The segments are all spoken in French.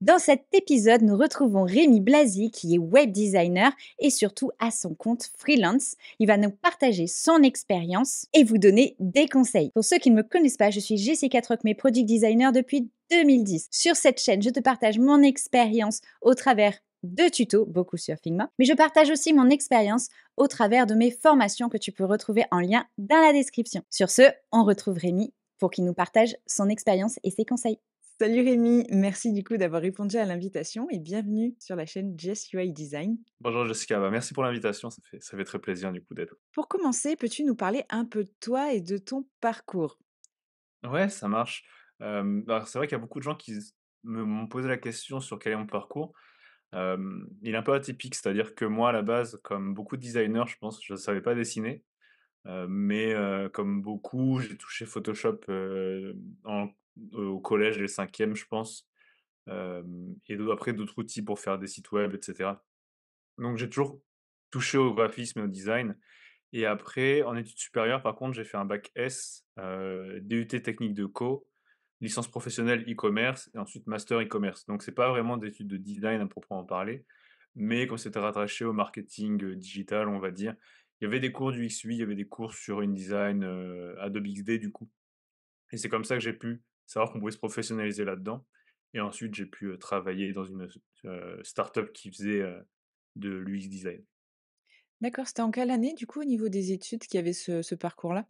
Dans cet épisode, nous retrouvons Rémi Blasi qui est web designer et surtout à son compte freelance. Il va nous partager son expérience et vous donner des conseils. Pour ceux qui ne me connaissent pas, je suis Jessica Trocmé, product designer depuis 2010. Sur cette chaîne, je te partage mon expérience au travers de tutos, beaucoup sur Figma, mais je partage aussi mon expérience au travers de mes formations que tu peux retrouver en lien dans la description. Sur ce, on retrouve Rémi pour qu'il nous partage son expérience et ses conseils. Salut Rémi, merci du coup d'avoir répondu à l'invitation et bienvenue sur la chaîne Just UI Design. Bonjour Jessica, bah, merci pour l'invitation, ça fait très plaisir du coup d'être. Pour commencer, peux-tu nous parler un peu de toi et de ton parcours? Ouais, ça marche. Alors c'est vrai qu'il y a beaucoup de gens qui m'ont posé la question sur quel est mon parcours. Il est un peu atypique, c'est-à-dire que moi à la base, comme beaucoup de designers, je pense, je ne savais pas dessiner. Mais comme beaucoup, j'ai touché Photoshop en- au collège, les cinquièmes, je pense. Et après d'autres outils pour faire des sites web, etc. Donc j'ai toujours touché au graphisme et au design. Et après, en études supérieures, par contre, j'ai fait un bac S, DUT technique de co, licence professionnelle e-commerce et ensuite master e-commerce. Donc c'est pas vraiment d'études de design à proprement parler, mais comme c'était rattaché au marketing, digital, on va dire, il y avait des cours du XUI, il y avait des cours sur InDesign, Adobe XD du coup. Et c'est comme ça que j'ai pu savoir qu'on pouvait se professionnaliser là-dedans. Et ensuite, j'ai pu, travailler dans une, start-up qui faisait, de l'UX design. D'accord, c'était en quelle année du coup au niveau des études qu'il y avait ce parcours-là?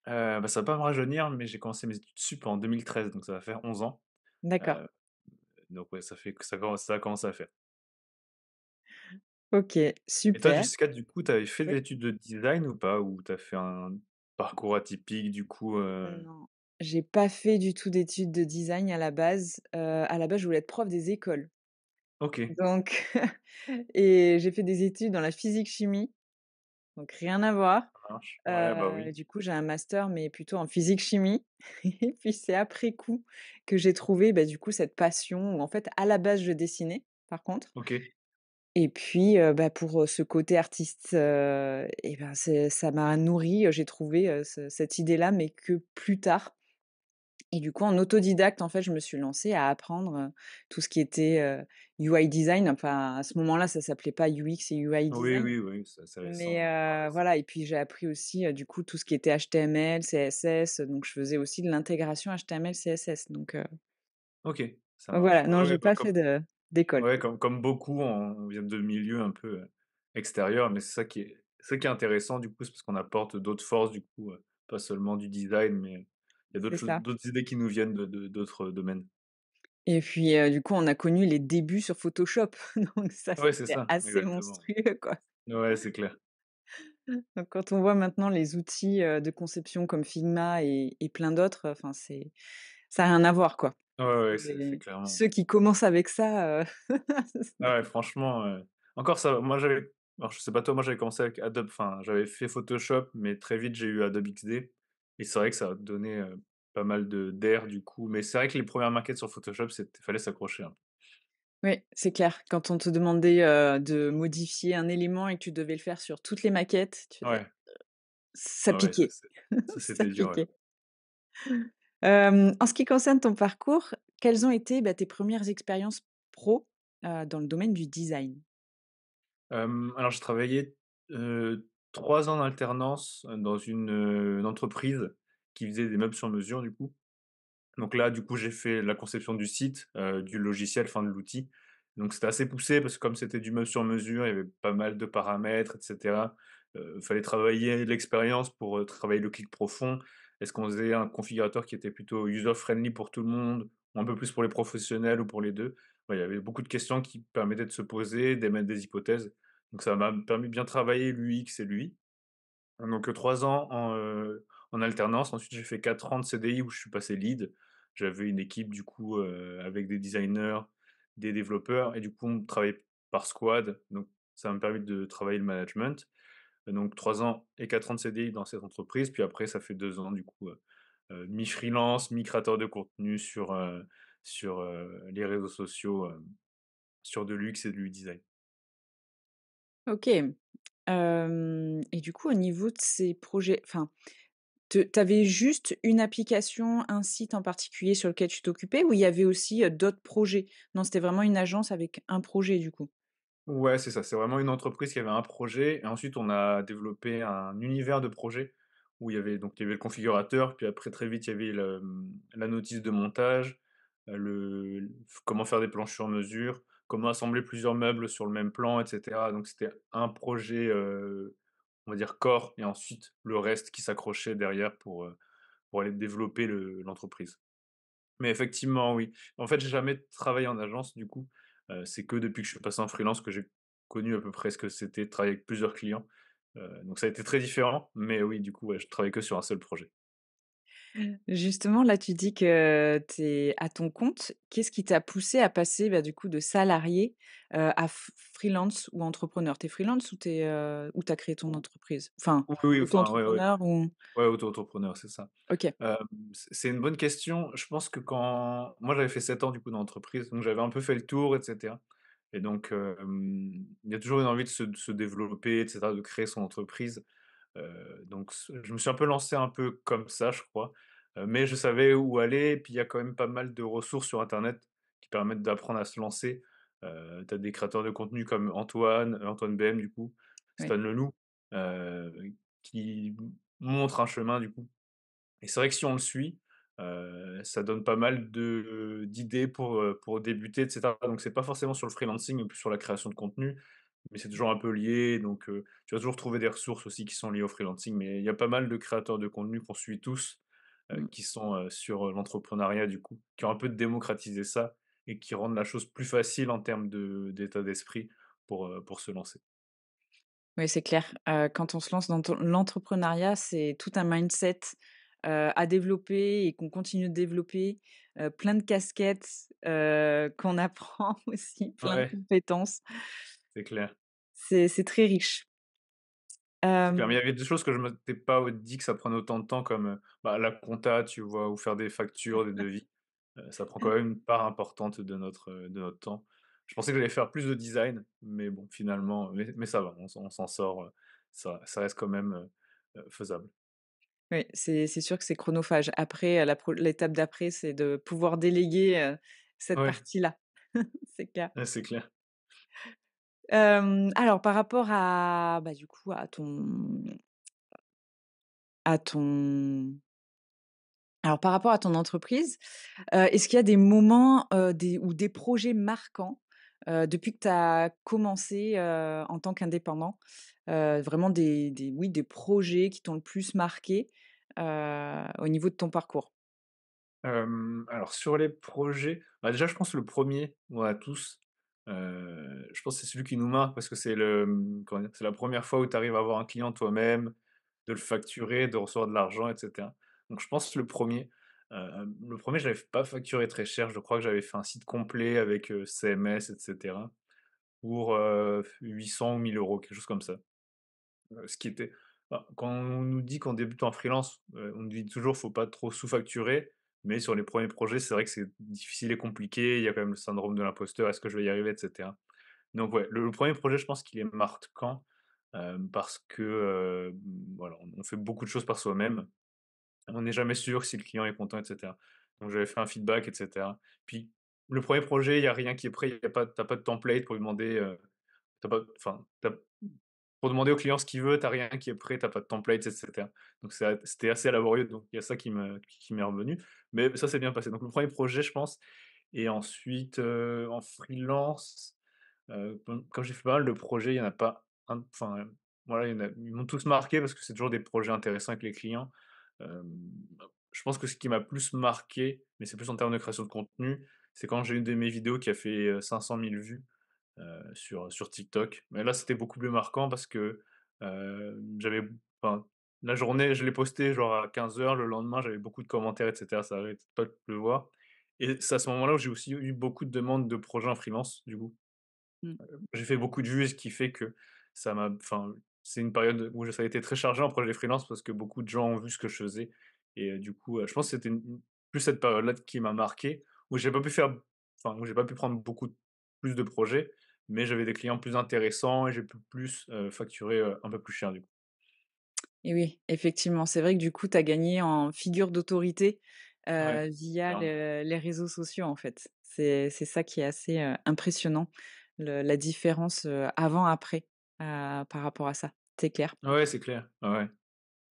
Bah, ça va pas me rajeunir, mais j'ai commencé mes études sup en 2013, donc ça va faire 11 ans. D'accord, Heu, donc ouais, ça fait que ça a commencé à faire. OK, Et toi, super. Jessica, du coup, tu avais fait des Oui. études de design ou pas? Ou tu as fait un parcours atypique du coup, Non, j'ai pas fait du tout d'études de design à la base. À la base, je voulais être prof des écoles. OK, Donc et j'ai fait des études dans la physique-chimie, donc rien à voir. ça marche. Ouais, bah, oui. Du coup, j'ai un master, mais plutôt en physique-chimie et puis c'est après coup que j'ai trouvé, bah, du coup, cette passion où en fait, à la base, je dessinais, par contre OK, et puis, bah, pour, ce côté artiste, et ben, c'est ça m'a nourri. J'ai trouvé, cette idée-là, mais que plus tard et du coup, en autodidacte, en fait, je me suis lancée à apprendre, tout ce qui était, UI design. Enfin, à ce moment-là, ça s'appelait pas UX et UI oui, design. oui, oui, c'est récent, Mais ouais. voilà et puis j'ai appris aussi, du coup, tout ce qui était HTML, CSS, donc je faisais aussi de l'intégration HTML, CSS OK, ça donc marche. voilà. Ouais, Non, ouais, j'ai bah, pas fait de d'école. ouais, comme beaucoup, on vient de milieux un peu, extérieurs, mais c'est ça qui est intéressant du coup, c'est parce qu'on apporte d'autres forces du coup, pas seulement du design, mais il y a C'est ça d'autres idées qui nous viennent de d'autres domaines. et puis, du coup, on a connu les débuts sur Photoshop, donc ça, Ouais, c'est c'était ça, assez exactement. monstrueux, quoi. Ouais, c'est clair. Donc quand on voit maintenant les outils, de conception comme Figma et plein d'autres, enfin, ça a rien à voir, quoi. Ouais, ouais, c'est C'est clairement. ceux qui commencent avec ça, Ah ouais, franchement, encore ça moi j'avais alors je sais pas toi, moi j'avais commencé avec Adobe, enfin j'avais fait Photoshop, mais très vite j'ai eu Adobe XD et c'est vrai que ça a donné, pas mal de d'air du coup, mais c'est vrai que les premières maquettes sur Photoshop, fallait s'accrocher, hein. oui, c'est clair. Quand on te demandait, de modifier un élément et que tu devais le faire sur toutes les maquettes, tu faisais Ouais, ça ouais, ouais, ça piquait, c'est ça ça c'était dur, ouais. piquait. En ce qui concerne ton parcours, quelles ont été, bah, tes premières expériences pro, dans le domaine du design? Alors j'ai travaillé, 3 ans en alternance, dans une entreprise qui faisait des meubles sur mesure du coup. Donc là, du coup, j'ai fait la conception du site, du logiciel, enfin de l'outil. Donc c'était assez poussé parce que comme c'était du meuble sur mesure, il y avait pas mal de paramètres et cetera. Fallait travailler l'expérience pour, travailler le clic profond. Est-ce qu'on faisait un configurateur qui était plutôt user friendly pour tout le monde ou un peu plus pour les professionnels ou pour les 2. Ouais, il y avait beaucoup de questions qui permettaient de se poser, d'émettre des hypothèses. Donc ça m'a permis de bien travailler l'UX et l'UI. Donc 3 ans en alternance. Ensuite, j'ai fait 4 ans de CDI où je suis passé lead. J'avais une équipe du coup, avec des designers, des développeurs et du coup, on travaillait par squad. Donc ça m'a permis de travailler le management. Donc 3 ans et 4 ans de CDI dans cette entreprise. Puis après, ça fait 2 ans du coup, mi-freelance, mi-créateur de contenu sur les réseaux sociaux, sur de l'UX et du design. OK, et du coup, au niveau de ces projets enfin, Tu avais juste une application, un site en particulier sur lequel tu t'occupais ou il y avait aussi, d'autres projets? Non, c'était vraiment une agence avec un projet du coup? Ouais, c'est ça, c'est vraiment une entreprise qui avait un projet et ensuite on a développé un univers de projet où il y avait le configurateur, puis après très vite il y avait la notice de montage, comment faire des planches sur mesure, comment assembler plusieurs meubles sur le même plan et cetera. Donc c'était un projet, on va dire corps et ensuite le reste qui s'accrochait derrière pour aller développer l'entreprise. Mais effectivement, oui. En fait, j'ai jamais travaillé en agence du coup, c'est que depuis que je suis passé en freelance que j'ai connu à peu près ce que c'était de travailler avec plusieurs clients, donc ça a été très différent, mais oui, du coup, ouais, je travaille que sur un seul projet. Justement, là, tu dis que tu es à ton compte. Qu'est-ce qui t'a poussé à passer, bah, du coup, de salarié, à freelance ou entrepreneur? Tu es freelance ou ou tu as créé ton entreprise? Enfin, Oui, oui, enfin, ouais, ouais, auto-entrepreneur ou ouais, auto-entrepreneur, c'est ça. OK, Hem, c'est une bonne question. Je pense que quand moi, j'avais fait 7 ans du coup dans l'entreprise, donc j'avais un peu fait le tour et cetera et donc il y a toujours une envie de se développer et cetera, de créer son entreprise. Donc je me suis un peu lancé un peu comme ça, je crois, mais je savais où aller et puis il y a quand même pas mal de ressources sur internet qui permettent d'apprendre à se lancer. Tu as des créateurs de contenu comme Antoine BM du coup, oui, Stan Leloup, heu, qui montrent un chemin du coup et c'est vrai que si on le suit, ça donne pas mal d'idées pour débuter et cetera. Donc c'est pas forcément sur le freelancing, mais plus sur la création de contenu, mais c'est toujours un peu lié, donc tu vas toujours trouver des ressources aussi qui sont liées au freelancing. Mais il y a pas mal de créateurs de contenu qu'on suit tous, mmh. qui sont, sur, l'entrepreneuriat du coup, qui ont un peu démocratisé ça et qui rendent la chose plus facile en termes d'état d'esprit pour se lancer. Oui, c'est clair. Quand on se lance dans l'entrepreneuriat, c'est tout un mindset, à développer et qu'on continue de développer, plein de casquettes, qu'on apprend aussi, plein de Ouais, compétences. c'est clair. C'est très riche. C'est clair, mais il y Hem, avait des choses que je m'étais pas dit que ça prenait autant de temps comme, bah, la compta, tu vois? Ou faire des factures, des devis. Ça prend quand même une part importante de notre temps. Je pensais que j'allais faire plus de design, mais bon, finalement, mais ça va, on s'en sort, ça reste quand même, faisable. oui, c'est sûr que c'est chronophage. Après, l'étape d'après, c'est de pouvoir déléguer, cette Ouais, partie-là. C'est clair. ouais, c'est clair. Alors par rapport à, bah, du coup, à ton alors par rapport à ton entreprise, est-ce qu'il y a des moments, des projets marquants, depuis que tu as commencé, en tant qu'indépendant? Vraiment des projets qui t'ont le plus marqué, au niveau de ton parcours? Alors sur les projets, bah, déjà je pense le premier on a tous, je pense que c'est celui qui nous marque parce que comment dire? C'est la première fois où tu arrives à avoir un client toi-même, de le facturer, de recevoir de l'argent et cetera. Donc je pense le premier, le 1er je l'avais pas facturé très cher, je crois que j'avais fait un site complet avec, CMS et cetera pour, 800 ou 1 000 €, quelque chose comme ça. Ce qui était bah, quand on nous dit qu'on débute en freelance, on nous dit toujours: «Faut pas trop sous-facturer», mais sur les premiers projets, c'est vrai que c'est difficile et compliqué. Il y a quand même le syndrome de l'imposteur: «Est-ce que je vais y arriver?» et cetera. Donc ouais, le 1er projet, je pense qu'il est marquant, parce que, voilà, on fait beaucoup de choses par soi-même. On n'est jamais sûr si le client est content et cetera. Donc j'avais fait un feedback et cetera. Puis le premier projet, il y a rien qui est prêt, il y a pas tu pas de template pour lui demander, tu pas enfin, tu pour demander au client ce qu'il veut, tu as rien qui est prêt, tu as pas de template et cetera. Donc c'était assez laborieux, donc il y a ça qui m'est revenu. Mais ça s'est bien passé. Donc le premier projet, je pense et ensuite, en freelance, comme j'ai fait pas mal de projets, il y en a pas un enfin, voilà, ils m'ont tous marqué parce que c'est toujours des projets intéressants avec les clients. Hem, je pense que ce qui m'a plus marqué, mais c'est plus en termes de création de contenu, c'est quand j'ai une de mes vidéos qui a fait, 500 000 vues sur TikTok. Mais là, c'était beaucoup plus marquant parce que, j'avais enfin, la journée, je l'ai posté genre à 15 heures. Le lendemain, j'avais beaucoup de commentaires et cetera, ça arrêtait pas de pleuvoir et c'est à ce moment-là où j'ai aussi eu beaucoup de demandes de projets en freelance, du coup. Mmh. J'ai fait beaucoup de vues, ce qui fait que c'est une période où ça a été très chargé en projet freelance parce que beaucoup de gens ont vu ce que je faisais et du coup, je pense que c'était plus cette période-là qui m'a marqué, où j'ai pas pu faire où j'ai pas pu prendre plus de projets, mais j'avais des clients plus intéressants et j'ai pu plus, facturer, un peu plus cher du coup. Et oui, effectivement, c'est vrai que du coup, tu as gagné en figure d'autorité, Ouais, via clairement. les réseaux sociaux, en fait. C'est ça qui est assez, impressionnant, la différence, avant-après, par rapport à ça, c'est clair. Ouais, c'est clair. Ouais, ouais.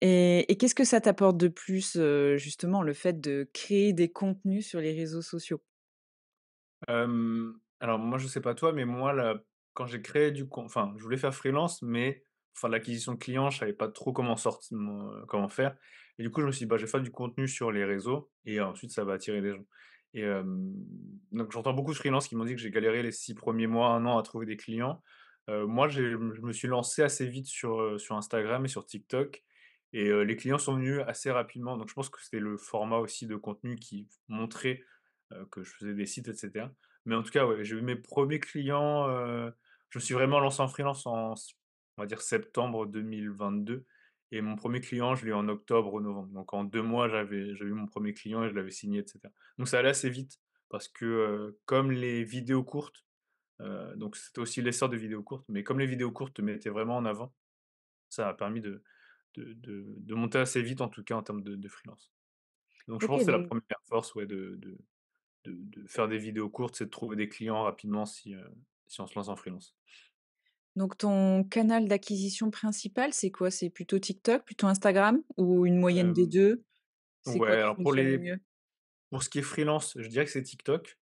Et qu'est-ce que ça t'apporte de plus, justement, le fait de créer des contenus sur les réseaux sociaux? Alors moi, je sais pas toi, mais moi là, quand j'ai créé enfin, je voulais faire freelance, mais enfin l'acquisition de clients, je savais pas trop comment faire et du coup, je me suis dit: «Bah, je vais faire du contenu sur les réseaux et ensuite ça va attirer des gens» et donc j'entends beaucoup de freelance qui m'ont dit que j'ai galéré les 6 premiers mois, un an à trouver des clients. Moi, je me suis lancé assez vite sur Instagram et sur TikTok et les clients sont venus assez rapidement, donc je pense que c'était le format aussi de contenu qui montrait, que je faisais des sites et cetera. Mais en tout cas, ouais, j'ai eu mes premiers clients, je me suis vraiment lancé en freelance on va dire septembre 2022 et mon premier client, je l'ai eu en octobre ou novembre. Donc en 2 mois, j'avais eu mon premier client et je l'avais signé et cetera. Donc ça allait assez vite parce que, comme les vidéos courtes, donc c'était aussi l'essor des vidéos courtes, mais comme les vidéos courtes te mettaient vraiment en avant, ça a permis de monter assez vite, en tout cas en termes de freelance. Donc je pense OK, que c'est la donc première force, ouais, de faire des vidéos courtes, c'est de trouver des clients rapidement si on se lance en freelance. ton canal d'acquisition principal, c'est quoi? C'est plutôt TikTok, plutôt Instagram ou une moyenne des Hem, 2? C'est ouais, quoi qui alors fonctionne le mieux? pour ce qui est freelance, je dirais que c'est TikTok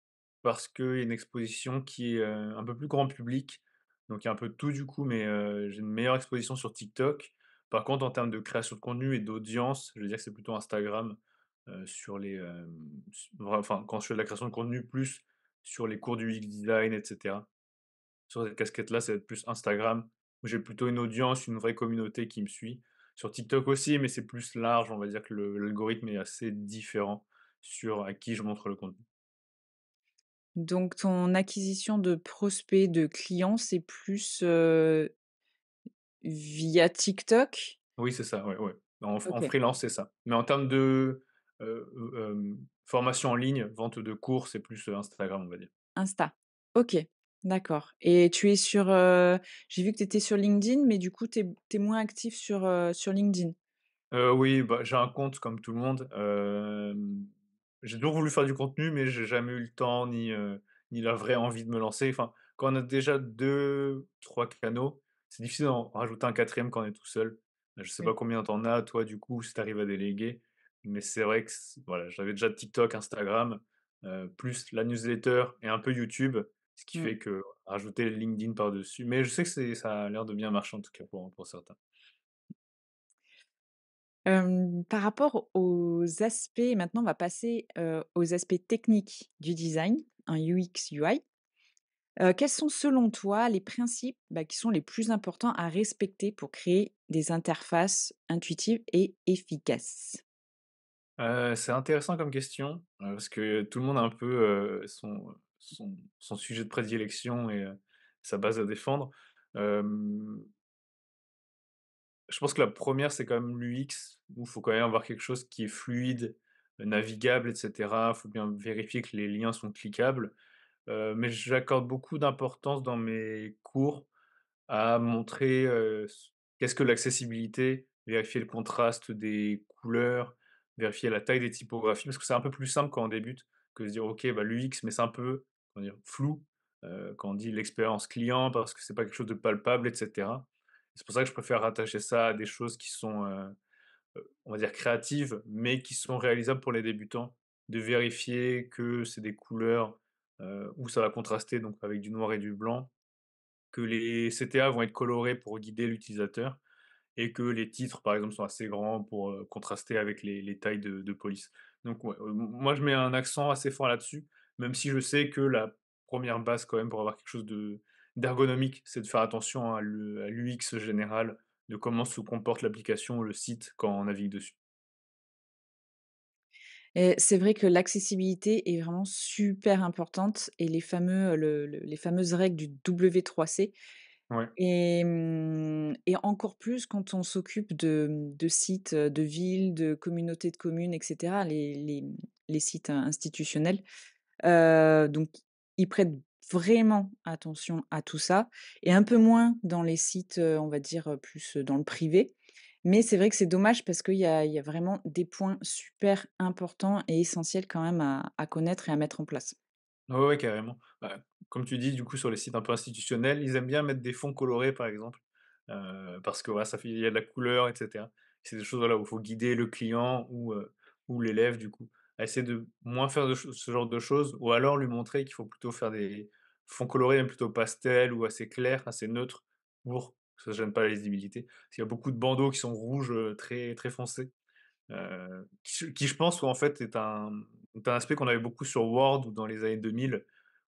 parce qu'il y a une exposition qui est, un peu plus grand public, donc il y a un peu de tout du coup, mais j'ai une meilleure exposition sur TikTok. Par contre, en termes de création de contenu et d'audience, je veux dire que c'est plutôt Instagram, sur les, enfin, quand je fais de la création de contenu, plus sur les cours du UX design et cetera. Sur cette casquette-là, ça va être plus Instagram, où j'ai plutôt une audience, une vraie communauté qui me suit. Sur TikTok aussi, mais c'est plus large, on va dire que l'algorithme est assez différent sur à qui je montre le contenu. Donc ton acquisition de prospects, de clients, c'est plus, via TikTok? Oui, c'est ça, ouais, ouais. En OK, freelance, c'est ça. Mais en termes de, formation en ligne, vente de cours, c'est plus, Instagram, on va dire. Insta. OK, d'accord et tu es sur, j'ai vu que tu étais sur LinkedIn, mais du coup, tu es moins actif sur LinkedIn? Oui, bah, j'ai un compte comme tout le monde, j'ai toujours voulu faire du contenu, mais j'ai jamais eu le temps ni la vraie envie de me lancer. Enfin, quand on a déjà 2 3 canaux, c'est difficile d'en rajouter un quatrième quand on est tout seul. Je sais Oui. pas combien tu en as toi du coup, si tu arrives à déléguer, mais c'est vrai que voilà, j'avais déjà TikTok, Instagram, plus la newsletter et un peu YouTube, ce qui Mmh. fait que rajouter LinkedIn par-dessus, mais je sais que ça a l'air de bien marcher en tout cas pour certains. Par rapport aux aspects maintenant on va passer, aux aspects techniques du design, en UX, UI. Quels sont selon toi les principes, bah, qui sont les plus importants à respecter pour créer des interfaces intuitives et efficaces? C'est intéressant comme question, parce que tout le monde a un peu, son sujet de prédilection et sa base à défendre. Hem, je pense que la première c'est quand même l'UX, où il faut quand même avoir quelque chose qui est fluide, navigable et cetera. Il faut bien vérifier que les liens sont cliquables, mais j'accorde beaucoup d'importance dans mes cours à montrer, qu'est-ce que l'accessibilité, vérifier le contraste des couleurs, vérifier la taille des typographies, parce que c'est un peu plus simple quand on débute que de se dire: «OK, bah, l'UX», mais c'est un peu, comment dire? Flou, quand on dit l'expérience client parce que c'est pas quelque chose de palpable et cetera. C'est pour ça que je préfère rattacher ça à des choses qui sont, on va dire créatives, mais qui sont réalisables pour les débutants. De vérifier que c'est des couleurs, où ça va contraster donc avec du noir et du blanc, que les CTA vont être colorés pour guider l'utilisateur et que les titres, par exemple, sont assez grands pour, contraster avec les tailles de police. Donc ouais, moi je mets un accent assez fort là-dessus, même si je sais que la première base quand même pour avoir quelque chose d'ergonomique, c'est de faire attention à l'UX général, de comment se comporte l'application ou le site quand on navigue dessus. Et c'est vrai que l'accessibilité est vraiment super importante et les fameux, les fameuses règles du W3C Ouais, et encore plus quand on s'occupe de sites, de villes, de communautés de communes et cetera, les sites institutionnels. Donc ils prêtent vraiment attention à tout ça et un peu moins dans les sites, on va dire, plus, dans le privé. Mais c'est vrai que c'est dommage parce qu'il y a vraiment des points super importants et essentiels quand même à connaître et à mettre en place. Ouais, ouais, carrément. Bah, comme tu dis, du coup, sur les sites un peu institutionnels, ils aiment bien mettre des fonds colorés, par exemple, parce que, voilà, ça fait il y a de la couleur et cetera. C'est des choses, voilà, où il faut guider le client ou l'élève, du coup, à essayer de moins faire de ce genre de choses ou alors lui montrer qu'il faut plutôt faire des fonds colorés, mais plutôt pastel ou assez clairs, assez neutres pour que ça gêne pas la lisibilité. Parce qu'il y a beaucoup de bandeaux qui sont rouges, très très foncés. Qui je pense, en fait, est un aspect qu'on avait beaucoup sur Word ou dans les années 2000,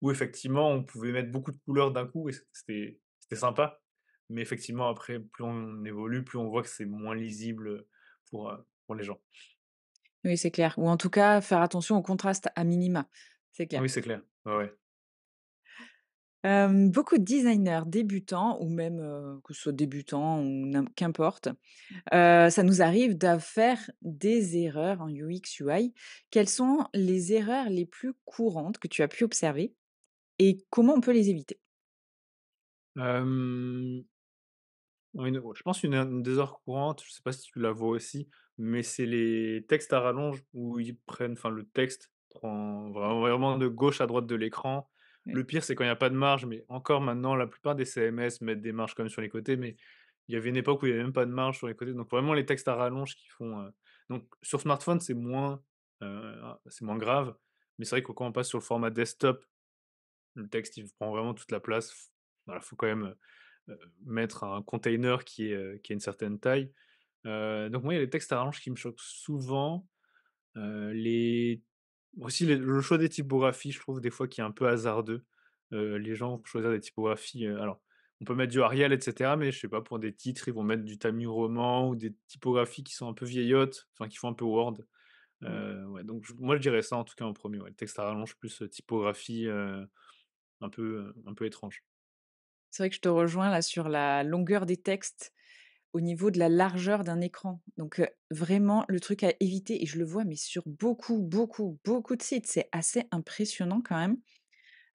où effectivement on pouvait mettre beaucoup de couleurs d'un coup et c'était sympa. Mais effectivement après, plus on évolue, plus on voit que c'est moins lisible, pour les gens. Oui, c'est clair. Ou en tout cas, faire attention au contraste à minima, c'est clair. Oui, c'est clair. Ouais, ouais. Beaucoup de designers débutants ou même, que ce soit débutants ou qu'importe, ça nous arrive de faire des erreurs en UX, UI. Quelles sont les erreurs les plus courantes que tu as pu observer et comment on peut les éviter? Hem Ouais, je pense une des heures courantes, je sais pas si tu la vois aussi, mais c'est les textes à rallonge où ils prennent enfin le texte prend vraiment de gauche à droite de l'écran. Oui, Le pire, c'est quand il y a pas de marge, mais encore maintenant, la plupart des CMS mettent des marges quand même sur les côtés, mais il y avait une époque où il y avait même pas de marge sur les côtés, donc vraiment les textes à rallonge qui font, donc sur smartphone, c'est moins grave, mais c'est vrai que quand on passe sur le format desktop, le texte, il prend vraiment toute la place. Voilà, faut quand même, mettre un container qui a une certaine taille. Donc moi, il y a les textes à rallonge qui me choquent souvent. Les aussi le choix des typographies, je trouve des fois qui est un peu hasardeux. Les gens vont choisir des typographies, alors on peut mettre du Arial et cetera, mais je sais pas, pour des titres, ils vont mettre du Times New Roman ou des typographies qui sont un peu vieillottes, enfin qui font un peu Word. oui. Ouais, donc moi je dirais ça en tout cas en premier. Ouais, le texte à rallonge plus, typographie, un peu étrange. C'est vrai que je te rejoins là sur la longueur des textes au niveau de la largeur d'un écran. Donc, vraiment le truc à éviter et je le vois mais sur beaucoup, beaucoup, beaucoup de sites. C'est assez impressionnant quand même,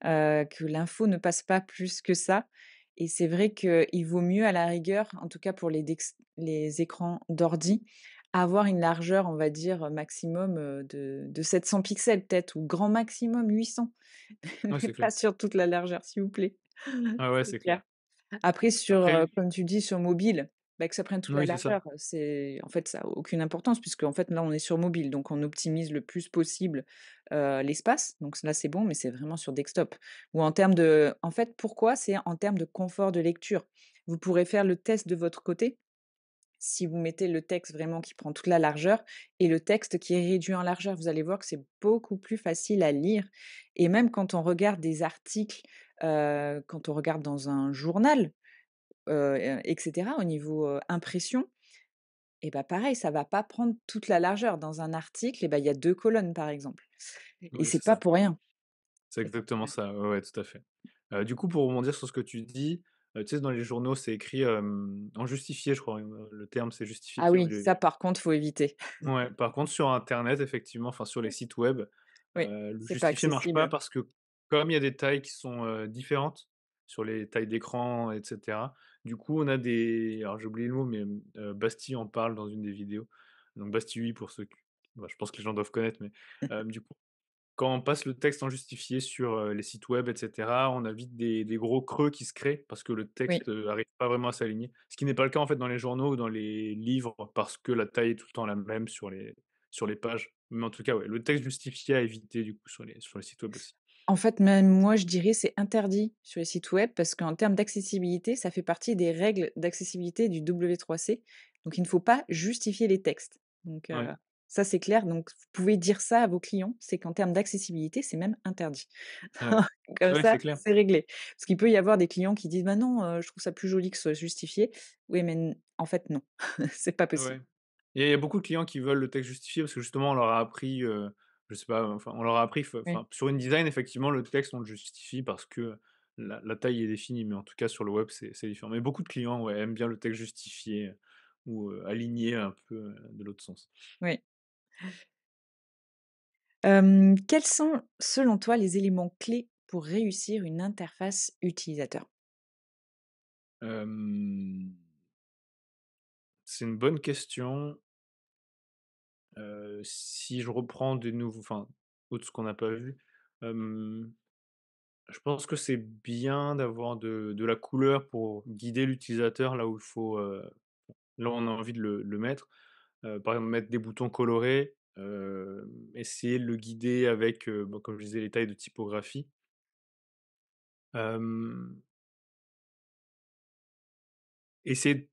que l'info ne passe pas plus que ça et c'est vrai qu'il vaut mieux à la rigueur, en tout cas pour les écrans d'ordi, avoir une largeur, on va dire, maximum, de 700 pixels peut-être ou grand maximum 800, Ouais, mais c'est pas clair. sur toute la largeur, s'il vous plaît. Ah ouais, C'est c'est clair. clair. Après sur, Après comme tu dis, sur mobile, bah, que ça prenne toute la oui, c'est largeur, ça. c'est en fait, ça a aucune importance puisque en fait, là, on est sur mobile, donc on optimise le plus possible, l'espace, donc là, c'est bon, mais c'est vraiment sur desktop ou en termes de en fait, pourquoi? C'est en termes de confort de lecture. Vous pourrez faire le test de votre côté, si vous mettez le texte vraiment qui prend toute la largeur et le texte qui est réduit en largeur. Vous allez voir que c'est beaucoup plus facile à lire et même quand on regarde des articles, quand on regarde dans un journal, et cetera, au niveau, impression et bah, pareil, ça va pas prendre toute la largeur. Dans un article et bah, il y a 2 colonnes, par exemple et Oui, c'est c'est pas ça. pour rien. C'est C'est pas pour exactement rien. ça. Ouais, ouais, tout à fait. Du coup, pour rebondir sur ce que tu dis, tu sais, dans les journaux, c'est écrit, en justifié, je crois, le terme, c'est justifié Ah qui oui, ça par contre, faut éviter. ouais, par contre, sur internet, effectivement, enfin, sur les sites web, Oui, le c'est pas justifié marche pas accessible. parce que comme il y a des tailles qui sont, différentes sur les tailles d'écran et cetera, du coup, on a des alors j'ai oublié le mot, mais, Bastille en parle dans une des vidéos. Donc Bastille, oui, pour ceux qui bah, je pense que les gens doivent connaître, mais, du coup quand on passe le texte en justifié sur, les sites web et cetera, on a vite des gros creux qui se créent parce que le Oui. texte, arrive pas vraiment à s'aligner. Ce qui n'est pas le cas, en fait, dans les journaux ou dans les livres parce que la taille est tout le temps la même sur les pages. Mais en tout cas, ouais, le texte justifié à éviter, du coup, sur les sites web aussi. En fait, même moi, je dirais c'est interdit sur les sites web parce qu'en termes d'accessibilité, ça fait partie des règles d'accessibilité du W3C. Donc, il ne faut pas justifier les textes. Donc, Ouais, ça, c'est clair. Donc, vous pouvez dire ça à vos clients, c'est qu'en termes d'accessibilité, c'est même interdit. ouais. Comme Ouais, ça, c'est clair. c'est réglé. Parce qu'il peut y avoir des clients qui disent: «Bah non, je trouve ça plus joli que ce soit justifié». Oui, mais en fait, non, c'est pas possible. Ouais. Il y a beaucoup de clients qui veulent le texte justifié parce que justement on leur a appris, je sais pas, enfin on leur a appris Oui, sur InDesign effectivement le texte on le justifie parce que la taille est définie, mais en tout cas sur le web c'est différent. Mais beaucoup de clients, ouais, aiment bien le texte justifié, ou, aligné un peu, de l'autre sens. oui. Quels sont, selon toi, les éléments clés pour réussir une interface utilisateur? Hem, c'est une bonne question. Si je reprends des nouveaux enfin, autre ce qu'on n'a pas vu, hem, je pense que c'est bien d'avoir de la couleur pour guider l'utilisateur là où il faut, là où on a envie de le mettre. Par exemple, mettre des boutons colorés, essayer de le guider avec, bah, comme je disais, les tailles de typographie. Hem, essayer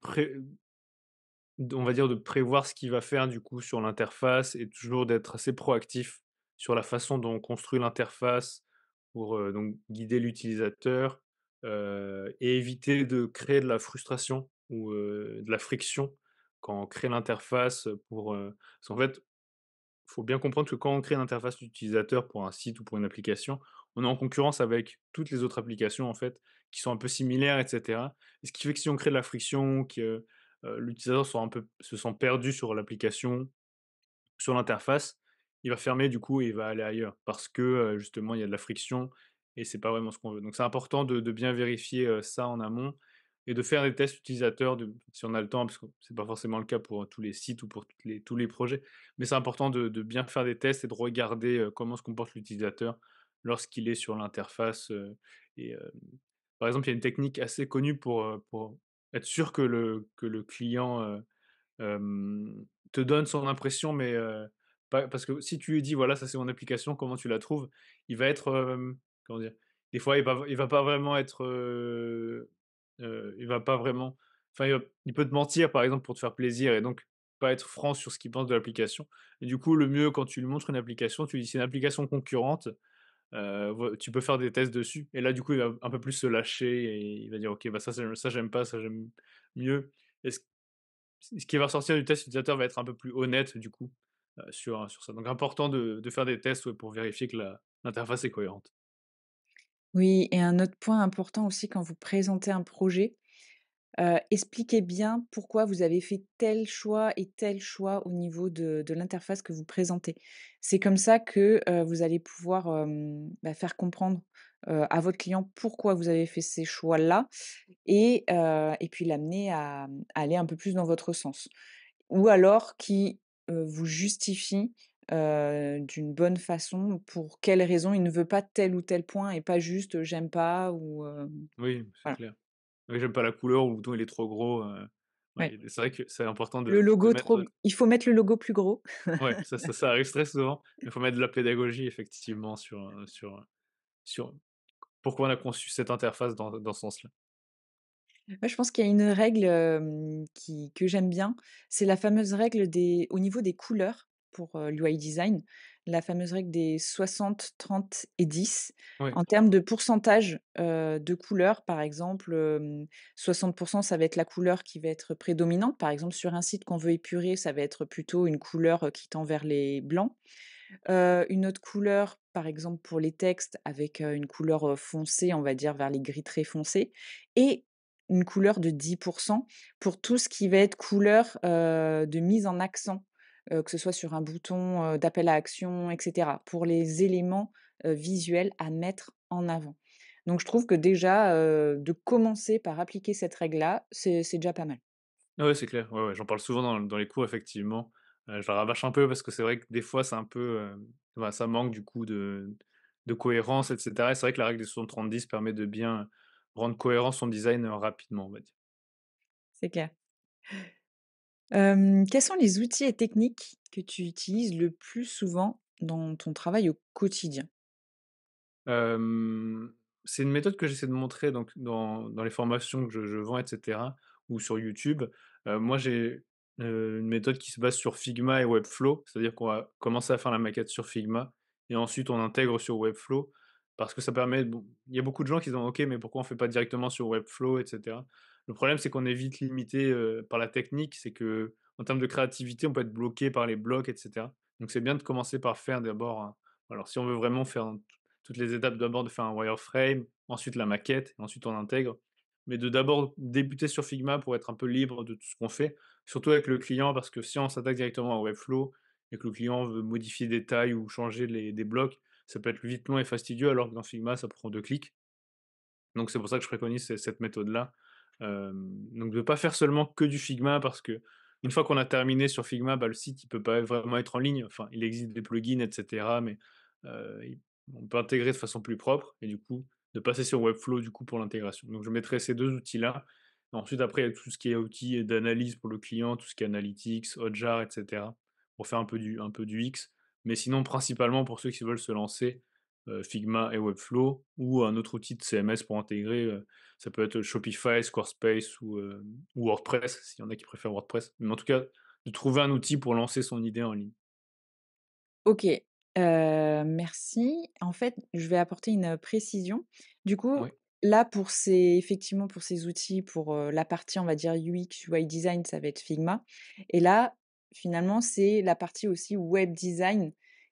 on va dire de prévoir ce qu'il va faire du coup sur l'interface et toujours d'être assez proactif sur la façon dont on construit l'interface pour, donc guider l'utilisateur, et éviter de créer de la frustration ou, de la friction quand on crée l'interface, parce qu'en fait, il faut bien comprendre que quand on crée une interface utilisateur pour un site ou pour une application, on est en concurrence avec toutes les autres applications, en fait, qui sont un peu similaires et cetera. Et ce qui fait que si on crée de la friction, que, l'utilisateur se sent perdu sur l'application, sur l'interface, il va fermer du coup et il va aller ailleurs parce que, justement il y a de la friction et c'est pas vraiment ce qu'on veut. Donc c'est important de bien vérifier, ça en amont et de faire des tests utilisateurs si on a le temps, parce que c'est pas forcément le cas pour tous les sites ou pour tous les projets. Mais c'est important de bien faire des tests et de regarder, comment se comporte l'utilisateur lorsqu'il est sur l'interface, et par exemple, il y a une technique assez connue pour être sûr que le client, te donne son impression, mais pas parce que si tu lui dis: «Voilà, ça c'est mon application, comment tu la trouves?» il va être, comment dire? Des fois, il va pas vraiment être, il va pas vraiment enfin, il peut te mentir, par exemple, pour te faire plaisir et donc pas être franc sur ce qu'il pense de l'application et du coup, le mieux quand tu lui montres une application, tu lui dis: «C'est une application concurrente, voi tu peux faire des tests dessus» et là, du coup, il va un peu plus se lâcher et il va dire: «OK, bah, ça j'aime pas, ça j'aime mieux» et ce qui va ressortir du test utilisateur va être un peu plus honnête du coup, sur ça. Donc important de faire des tests, ouais, pour vérifier que la l'interface est cohérente. Oui, et un autre point important aussi quand vous présentez un projet, expliquez bien pourquoi vous avez fait tel choix et tel choix au niveau de l'interface que vous présentez. C'est comme ça que, vous allez pouvoir, faire comprendre, à votre client pourquoi vous avez fait ces choix-là et puis l'amener à aller un peu plus dans votre sens. Ou alors qui, vous justifie, d'une bonne façon pour quelles raisons il ne veut pas tel ou tel point et pas juste, «j'aime pas» ou, Oui, c'est voilà. clair. Oui, j'aime pas la couleur ou le bouton il est trop gros, ouais, Ouais. c'est vrai que c'est important Le de logo trop mettre, il faut mettre le logo plus gros. ouais, ça arrive très souvent, mais il faut mettre de la pédagogie effectivement sur pourquoi on a conçu cette interface dans ce sens-là. Moi, je pense qu'il y a une règle, qui que j'aime bien, c'est la fameuse règle des au niveau des couleurs pour, l'UI design, la fameuse règle des 60-30-10 Oui, en termes de pourcentage, de couleurs. Par exemple, 60 ça va être la couleur qui va être prédominante. Par exemple, sur un site qu'on veut épurer, ça va être plutôt une couleur, qui tend vers les blancs. Une autre couleur, par exemple pour les textes avec, une couleur, foncée, on va dire vers les gris très foncés et une couleur de 10 pour tout ce qui va être couleur, de mise en accent, que ce soit sur un bouton, d'appel à action et cetera, pour les éléments, visuels à mettre en avant. Donc je trouve que déjà, de commencer par appliquer cette règle-là, c'est déjà pas mal. ouais, c'est clair. Ouais, ouais, j'en parle souvent dans les cours effectivement. Je la rabâche un peu parce que c'est vrai que des fois c'est un peu, bah, ça manque du coup de cohérence et cetera et c'est vrai que la règle des 60-30-10 permet de bien rendre cohérent son design, rapidement, on va dire. C'est clair. Quels sont les outils et techniques que tu utilises le plus souvent dans ton travail au quotidien? Hem, c'est une méthode que j'essaie de montrer donc dans les formations que je vends et cetera ou sur YouTube. Moi j'ai, une méthode qui se base sur Figma et Webflow. C'est-à-dire qu'on va commencer à faire la maquette sur Figma et ensuite on intègre sur Webflow parce que ça permet bon, il y a beaucoup de gens qui se demandent: «OK, mais pourquoi on fait pas directement sur Webflow?» et cetera. Le problème, c'est qu'on est vite limité, par la technique. C'est que en termes de créativité, on peut être bloqué par les blocs et cetera. Donc c'est bien de commencer par faire d'abord un alors si on veut vraiment faire toutes les étapes, d'abord de faire un wireframe, ensuite la maquette, et ensuite on intègre. Mais de d'abord débuter sur Figma pour être un peu libre de tout ce qu'on fait, surtout avec le client, parce que si on s'attaque directement à Webflow et que le client veut modifier des tailles ou changer des blocs, ça peut être vite long et fastidieux, alors que dans Figma, ça prend 2 clics. Donc c'est pour ça que je préconise cette méthode-là. Donc de ne pas faire seulement que du Figma parce que une fois qu'on a terminé sur Figma, bah, le site, il peut pas vraiment être en ligne. Enfin, il existe des plugins et cetera, mais il on peut intégrer de façon plus propre et du coup, de passer sur Webflow, du coup, pour l'intégration. Donc je mettrai ces 2 outils-là. Ensuite, après, il y a tout ce qui est outils d'analyse pour le client, tout ce qui est analytics, Hotjar et cetera, pour faire un peu du X. Mais sinon, principalement pour ceux qui veulent se lancer, Figma et Webflow ou un autre outil de CMS pour intégrer, ça peut être Shopify, Squarespace ou WordPress, s'il y en a qui préfèrent WordPress. Mais en tout cas, de trouver un outil pour lancer son idée en ligne. OK, merci. En fait, je vais apporter une précision. Du coup, Oui, là, pour ces effectivement, pour ces outils, pour, la partie, on va dire UX, UI design, ça va être Figma et là, finalement, c'est la partie aussi web design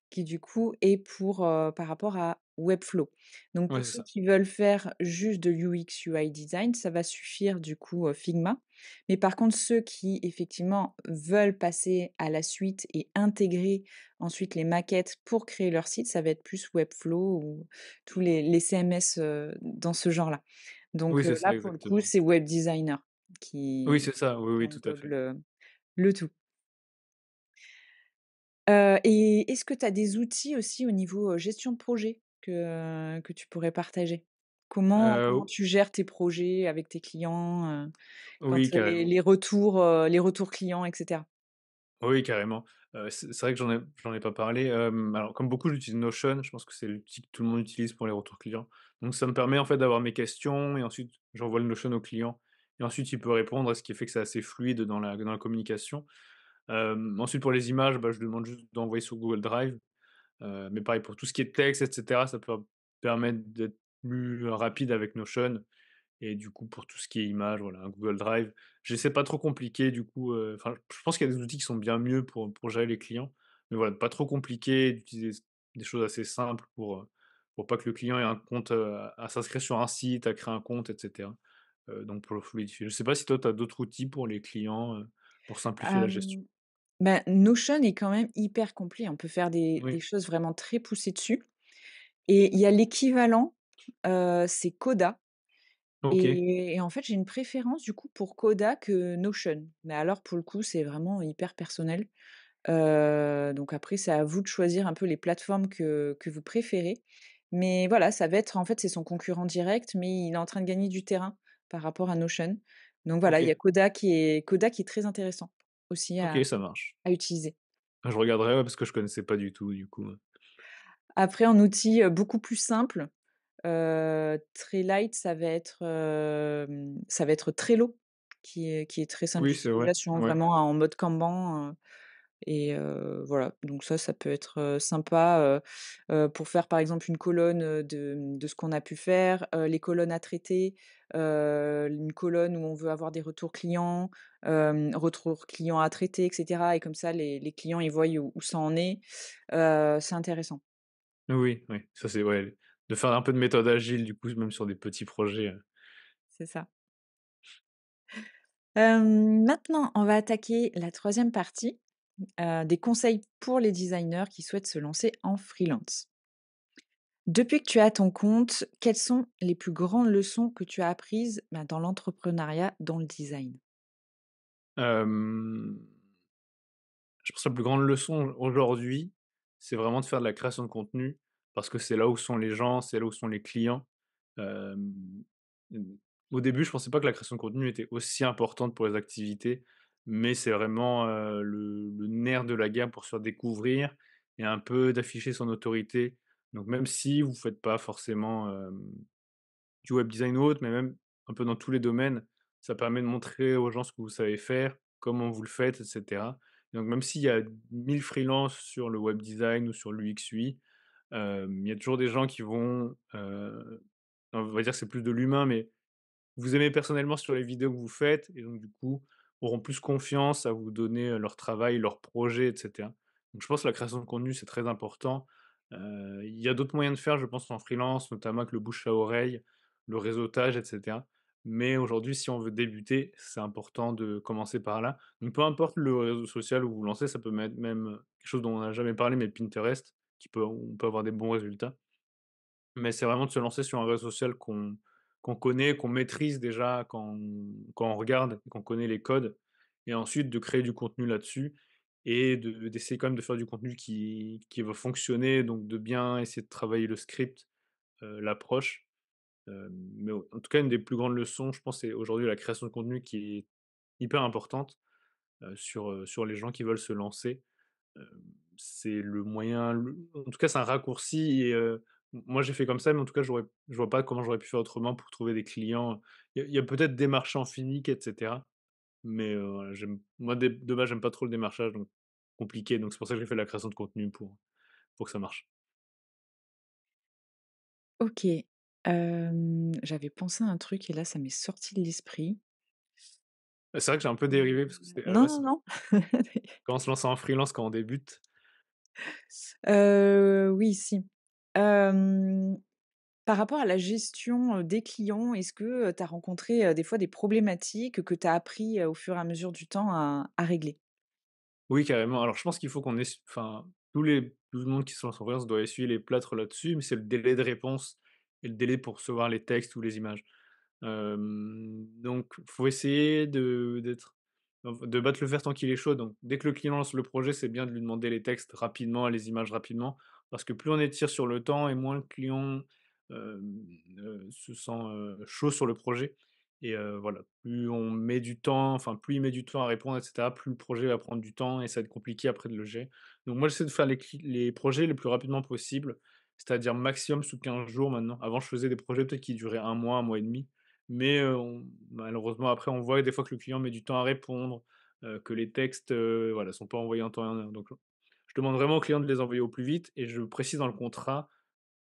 qui, du coup, est pour, par rapport à Webflow. Donc ouais, pour c'est ceux ça. qui veulent faire juste de UX, UI design, ça va suffire, du coup, Figma. Mais par contre, ceux qui, effectivement, veulent passer à la suite et intégrer ensuite, les maquettes pour créer leur site, ça va être plus Webflow ou tous les CMS, dans ce genre-là. Oui, Donc, c'est là, ça pour le coup, exactement. c'est web designer Oui, qui c'est ça, oui, qui oui, tout à englobe fait. le tout. Et est-ce que tu as des outils aussi au niveau, gestion de projet que tu pourrais partager? Comment Heu, tu gères tes projets avec tes clients, oui, quand, carrément. les retours clients et cetera? Oui, carrément. C'est vrai que j'en ai pas parlé, alors comme beaucoup, j'utilise Notion, je pense que c'est l'outil que tout le monde utilise pour les retours clients. Donc ça me permet en fait d'avoir mes questions et ensuite j'envoie le Notion au client et ensuite il peut répondre, et ce qui fait que c'est assez fluide dans la communication. Ensuite pour les images, bah, je lui demande juste d'envoyer sur Google Drive, mais pareil pour tout ce qui est texte et cetera, ça peut permettre d'être plus rapide avec Notion. Et du coup, pour tout ce qui est images, voilà, un Google Drive. J'essaie pas trop compliqué du coup, enfin, je pense qu'il y a des outils qui sont bien mieux pour gérer les clients. Mais voilà, pas trop compliqué, d'utiliser des choses assez simples pour pas que le client ait un compte, à s'inscrire sur un site, à créer un compte et cetera. Donc pour le fluidifier. Je sais pas si toi tu as d'autres outils pour les clients, pour simplifier la gestion? Hem, Bah, Notion est quand même hyper complet. On peut faire des Oui, choses vraiment très poussées dessus et il y a l'équivalent, c'est Coda OK, et en fait, j'ai une préférence du coup pour Coda que Notion. Mais alors pour le coup, c'est vraiment hyper personnel. Donc après, c'est à vous de choisir un peu les plateformes que vous préférez. Mais voilà, ça va être en fait, c'est son concurrent direct, mais il est en train de gagner du terrain par rapport à Notion. Donc voilà, il y a OK, Coda qui est très intéressant aussi OK, ça marche. à utiliser. Je regarderai, ouais, parce que je connaissais pas du tout du coup. Après en outil, beaucoup plus simple, très light, ça va être Trello qui est très simple Oui, c'est vrai, d'utilisation, ouais. vraiment en mode Kanban, et voilà, donc ça peut être, sympa, pour faire, par exemple, une colonne, de ce qu'on a pu faire, les colonnes à traiter, une colonne où on veut avoir des retours clients, retours clients à traiter et cetera et comme ça les clients, ils voient où ça en est. C'est intéressant, Oui, oui, ça c'est ouais, de faire un peu de méthode agile du coup, même sur des petits projets, c'est ça. Maintenant, on va attaquer la troisième partie, des conseils pour les designers qui souhaitent se lancer en freelance. Depuis que tu as ton compte, quelles sont les plus grandes leçons que tu as apprises, bah, dans l'entrepreneuriat, dans le design? hem Je pense que la plus grande leçon aujourd'hui, c'est vraiment de faire de la création de contenu parce que c'est là où sont les gens, c'est là où sont les clients. Hem, mmh, Au début, je pensais pas que la création de contenu était aussi importante pour les activités, mais c'est vraiment, le nerf de la guerre pour se faire découvrir et un peu d'afficher son autorité. Donc même si vous faites pas forcément, du web design ou autre, mais même un peu dans tous les domaines. Ça permet de montrer aux gens ce que vous savez faire, comment vous le faites et cetera. Donc même s'il y a 1000 freelances sur le web design ou sur l'UX/UI, il y a toujours des gens qui vont, on va dire que c'est plus de l'humain, mais vous aimez personnellement sur les vidéos que vous faites et donc du coup, auront plus confiance à vous donner, leur travail, leurs projets et cetera. Donc je pense que la création de contenu, c'est très important. Il y a d'autres moyens de faire, je pense, en freelance, notamment avec le bouche à oreille, le réseautage et cetera. Mais aujourd'hui, si on veut débuter, c'est important de commencer par là. Donc peu importe le réseau social où vous lancez, ça peut être même, quelque chose dont on n'a jamais parlé, mais Pinterest, où on peut avoir des bons résultats. Mais c'est vraiment de se lancer sur un réseau social qu'on connaît, qu'on maîtrise déjà quand on regarde, qu'on connaît les codes et ensuite de créer du contenu là-dessus et d'essayer quand même de faire du contenu qui va fonctionner, donc de bien essayer de travailler le script, l'approche. Mais en tout cas, une des plus grandes leçons, je pense, c'est aujourd'hui la création de contenu qui est hyper importante, sur les gens qui veulent se lancer. Hem, c'est le moyen le en tout cas, c'est un raccourci et moi, j'ai fait comme ça, mais en tout cas, je vois pas comment j'aurais pu faire autrement pour trouver des clients. Il y a peut-être des marchands physiques et cetera, mais voilà, moi, de base, j'aime pas trop le démarchage, donc compliqué, donc c'est pour ça que j'ai fait la création de contenu pour que ça marche. OK. J'avais pensé à un truc et là, ça m'est sorti de l'esprit. C'est vrai que j'ai un peu dérivé parce que c'était à la Non, base, non, c'est non. comment se lancer en freelance quand on débute. Oui, si. Hem, Par rapport à la gestion, des clients, est-ce que, tu as rencontré, des fois des problématiques que tu as appris, au fur et à mesure du temps à régler? Oui, carrément. Alors, je pense qu'il faut qu'on ess enfin, tout le monde qui se lance en freelance doit essuyer les plâtres là-dessus, mais c'est le délai de réponse et le délai pour recevoir les textes ou les images. Donc faut essayer de battre le fer tant qu'il est chaud. Donc dès que le client lance le projet, c'est bien de lui demander les textes rapidement, les images rapidement, parce que plus on étire sur le temps et moins le client, se sent, chaud sur le projet et voilà. Plus on met du temps, enfin plus il met du temps à répondre et cetera, plus le projet va prendre du temps et ça va être compliqué après de le gérer. Donc moi j'essaie de faire les projets le plus rapidement possible, c'est-à-dire maximum sous 15 jours maintenant. Avant je faisais des projets peut-être qui duraient un mois et demi. Mais on malheureusement, après, on voit des fois que le client met du temps à répondre, que les textes, voilà, sont pas envoyés en temps et en heure. Donc, je demande vraiment au client de les envoyer au plus vite et je précise dans le contrat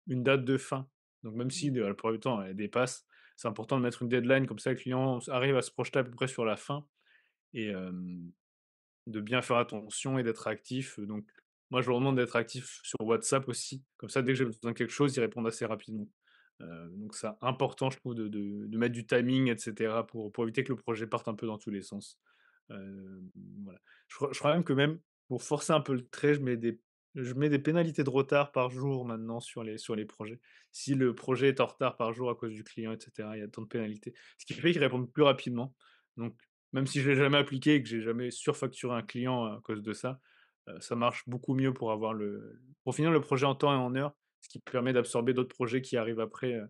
une date de fin. Donc même si, la plupart du temps, elle dépasse, c'est important de mettre une deadline, comme ça le client arrive à se projeter à peu près sur la fin et de bien faire attention et d'être actif, donc moi, je leur demande d'être actif sur WhatsApp aussi. Comme ça, dès que j'ai besoin de quelque chose, ils répondent assez rapidement. Donc c'est important, je trouve, de mettre du timing et cetera pour éviter que le projet parte un peu dans tous les sens. Voilà. Je crois même que même pour forcer un peu le trait, je mets des pénalités de retard par jour maintenant sur les projets. Si le projet est en retard par jour à cause du client et cetera, il y a tant de pénalités. Ce qui fait qu'ils répondent plus rapidement. Donc même si je l'ai jamais appliqué et que j'ai jamais surfacturé un client à cause de ça, ça marche beaucoup mieux pour finir le projet en temps et en heure, ce qui permet d'absorber d'autres projets qui arrivent après,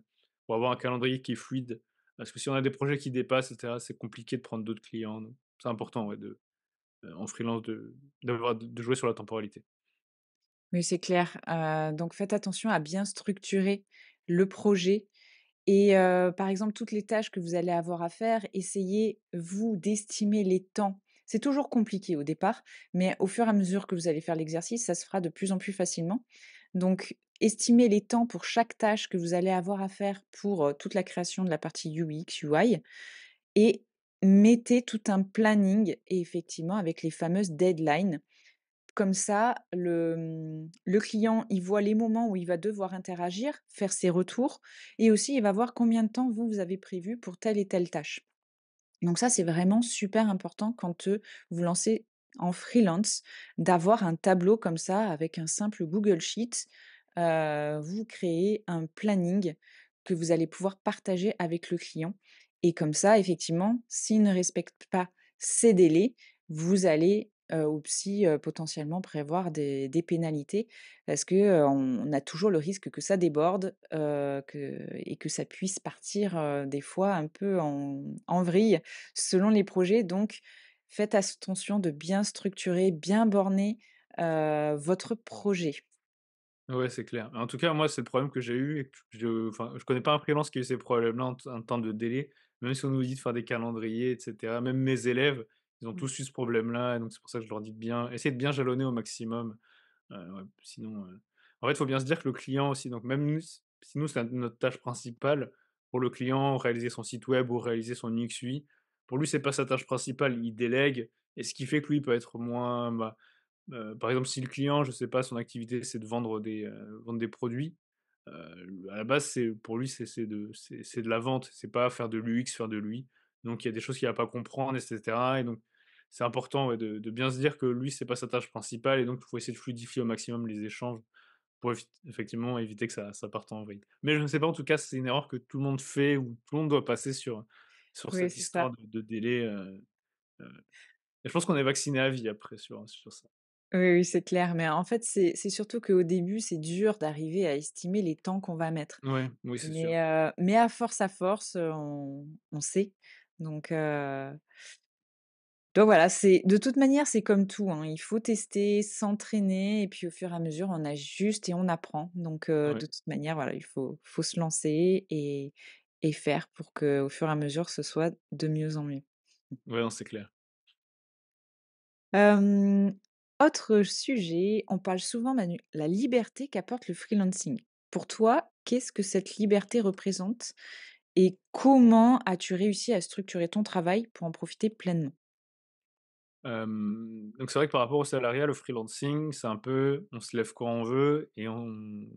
pour avoir un calendrier qui est fluide. Parce que si on a des projets qui dépassent et cetera, c'est compliqué de prendre d'autres clients, donc c'est important, ouais, en freelance de jouer sur la temporalité. Oui, c'est clair. Donc faites attention à bien structurer le projet et par exemple, toutes les tâches que vous allez avoir à faire, essayez, vous, d'estimer les temps. C'est toujours compliqué au départ, mais au fur et à mesure que vous allez faire l'exercice, ça se fera de plus en plus facilement. Donc estimez les temps pour chaque tâche que vous allez avoir à faire pour, toute la création de la partie UX, UI et mettez tout un planning et effectivement avec les fameuses deadlines. Comme ça, le client, il voit les moments où il va devoir interagir, faire ses retours et aussi il va voir combien de temps vous, vous avez prévu pour telle et telle tâche. Donc ça, c'est vraiment super important quand, vous lancez en freelance, d'avoir un tableau comme ça avec un simple Google Sheet. Vous créez un planning que vous allez pouvoir partager avec le client et comme ça, effectivement, s'il ne respecte pas ces délais, vous allez, aussi, potentiellement prévoir des pénalités parce que, on a toujours le risque que ça déborde, que ça puisse partir, des fois un peu en vrille selon les projets. Donc faites attention de bien structurer, bien borner, votre projet. Ouais, c'est clair. En tout cas, moi, c'est le problème que j'ai eu et que je connais pas un freelance qui a eu ces problèmes-là en temps de délai, même si on nous dit de faire des calendriers et cetera. Même mes élèves, ils ont Mmh. tous eu ce problème-là et donc c'est pour ça que je leur dis de bien essayer de bien jalonner au maximum, ouais, sinon, en fait, il faut bien se dire que le client aussi, donc même nous, si nous, c'est notre tâche principale, pour le client, réaliser son site web ou réaliser son UX UI, pour lui, c'est pas sa tâche principale, il délègue et ce qui fait que lui, il peut être moins, par exemple, si le client, je sais pas, son activité, c'est de vendre des produits, à la base, pour lui, c'est de la vente, c'est pas faire de l'UX, faire de l'UI. Donc il y a des choses qu'il va pas comprendre et cetera et donc c'est important, ouais, de bien se dire que lui, c'est pas sa tâche principale et donc il faut essayer de fluidifier au maximum les échanges pour effectivement éviter que ça parte en vrille. Mais je ne sais pas, en tout cas, c'est une erreur que tout le monde fait ou tout le monde doit passer sur Oui, cette c'est ça. histoire de délai, heu et je pense qu'on est vacciné à vie après sur ça. Oui, oui, c'est clair, mais en fait, c'est surtout qu'au début, c'est dur d'arriver à estimer les temps qu'on va mettre. Ouais, oui, c'est sûr. Mais à force, on sait. Donc heu, donc voilà, c'est de toute manière, c'est comme tout, hein, il faut tester, s'entraîner et puis au fur et à mesure, on ajuste et on apprend. De Ouais, toute manière, voilà, il faut se lancer et faire pour qu'au fur et à mesure, ce soit de mieux en mieux. ouais, non, c'est clair. Hem, autre sujet, on parle souvent Manu, la liberté qu'apporte le freelancing. Pour toi, qu'est-ce que cette liberté représente et comment as-tu réussi à structurer ton travail pour en profiter pleinement? Donc c'est vrai que par rapport au salariat, le freelancing, c'est un peu, on se lève quand on veut et on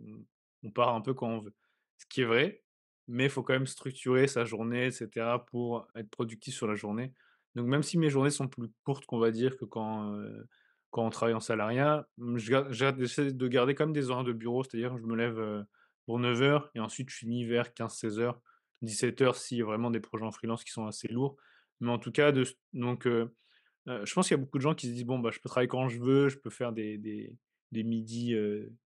part un peu quand on veut. Ce qui est vrai, mais il faut quand même structurer sa journée et cetera pour être productif sur la journée. Donc même si mes journées sont plus courtes qu'on va dire que quand on travaille en salariat, j'essaie de garder quand même des horaires de bureau. C'est-à-dire que je me lève, pour 9 heures et ensuite je finis vers 15-16 heures, 17 heures s'il y a vraiment des projets en freelance qui sont assez lourds. Mais en tout cas je pense qu'il y a beaucoup de gens qui se disent: «Bon, bah, je peux travailler quand je veux, je peux faire des midis,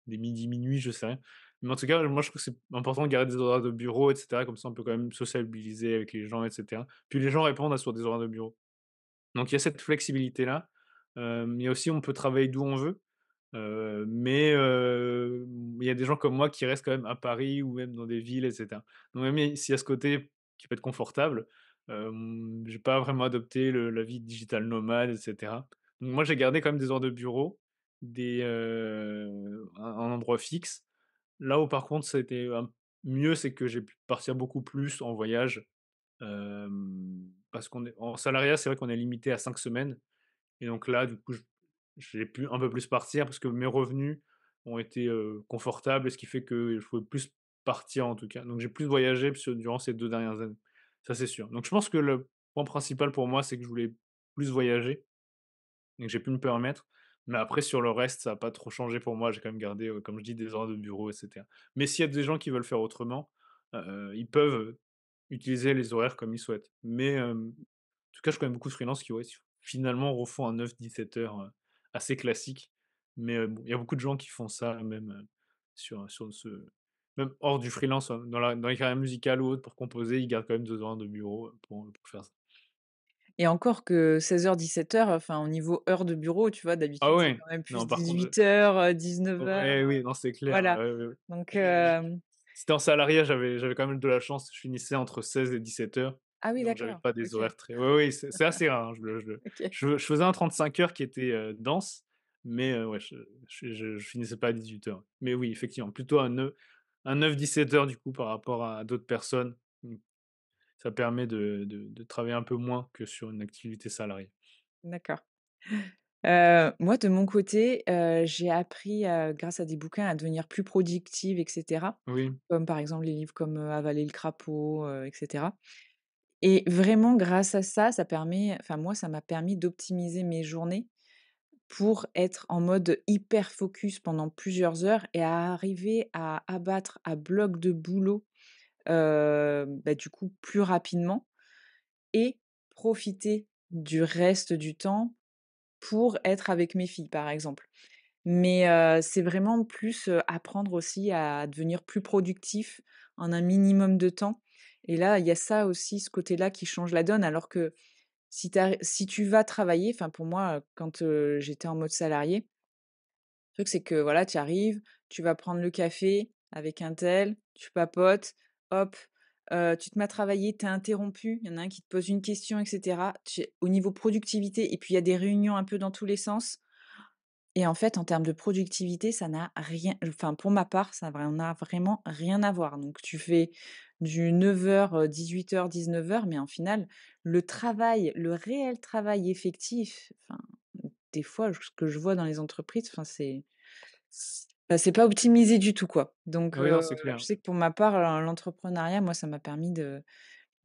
minuit, je sais rien». Mais en tout cas, moi, je trouve que c'est important de garder des horaires de bureau et cetera, comme ça on peut quand même sociabiliser avec les gens et cetera. Puis les gens répondent sur des horaires de bureau. Donc il y a cette flexibilité-là. Il y a aussi on peut travailler d'où on veut, il y a des gens comme moi qui restent quand même à Paris ou même dans des villes et cetera. Donc même s'il y a ce côté qui peut être confortable, j'ai pas vraiment adopté la vie digital nomade et cetera. Donc moi j'ai gardé quand même des heures de bureau, un endroit fixe. Là où par contre c'était mieux, c'est que j'ai pu partir beaucoup plus en voyage. Parce qu'on est en salariat, c'est vrai qu'on est limité à 5 semaines et donc là, du coup, j'ai pu un peu plus partir parce que mes revenus ont été, confortables et ce qui fait que je pouvais plus partir en tout cas. Donc j'ai plus voyagé durant ces 2 dernières années. Ça, c'est sûr. Donc je pense que le point principal pour moi, c'est que je voulais plus voyager et que j'ai pu me permettre. Mais après sur le reste, ça a pas trop changé pour moi. J'ai quand même gardé, comme je dis, des horaires de bureau et cetera. Mais s'il y a des gens qui veulent faire autrement, ils peuvent utiliser les horaires comme ils souhaitent. En tout cas, je connais beaucoup de freelance qui, ouais, finalement refont un 9-17 heures, assez classique. Bon, il y a beaucoup de gens qui font ça même, sur ce même hors du freelance, dans les carrières musicales ou autres pour composer, ils gardent quand même 2 horaires de bureau, pour faire ça. Et encore que 16h-17h, enfin au niveau heure de bureau, tu vois, Ah d'habitude, c'est ouais! quand même plus Non, par contre, 18h, 19h, ouais, oui, non, c'est clair, voilà. ouais, ouais, ouais. Donc Je C'était en salariat, j'avais quand même de la chance, je finissais entre 16 et 17 heures, ah oui, donc j'avais d'accord, pas des OK, horaires très, oui, oui, c'est assez rare, hein, OK. je faisais un 35 heures qui était, dense, ouais, je finissais pas à 18 heures. Mais oui, effectivement, plutôt un 9-17 heures du coup par rapport à d'autres personnes, ça permet de travailler un peu moins que sur une activité salariée. D'accord. Moi de mon côté, j'ai appris, grâce à des bouquins à devenir plus productive et cetera. Oui, Comme par exemple les livres comme, Avaler le crapaud, et cetera. Et vraiment grâce à ça, ça permet enfin moi ça m'a permis d'optimiser mes journées pour être en mode hyper focus pendant plusieurs heures et à arriver à abattre à bloc de boulot, du coup plus rapidement et profiter du reste du temps pour être avec mes filles, par exemple. C'est vraiment plus, apprendre aussi à devenir plus productif en un minimum de temps et là, il y a ça aussi, ce côté-là qui change la donne alors que si tu vas travailler enfin pour moi, quand, j'étais en mode salarié, le truc c'est que voilà, tu arrives, tu vas prendre le café avec un tel, tu papotes, hop, tu te mets à travailler, tu es interrompu, il y en a un qui te pose une question et cetera. Tu Au niveau productivité et puis il y a des réunions un peu dans tous les sens et en fait, en termes de productivité, ça n'a rien enfin, pour ma part, ça n'a vraiment rien à voir. Donc tu fais du 9h, 18h, 19h, mais en final, le réel travail effectif, enfin, des fois, ce que je vois dans les entreprises, enfin, c'est pas optimisé du tout, quoi. oui, non, c'est Je clair. sais que pour ma part, l'entrepreneuriat, moi, ça m'a permis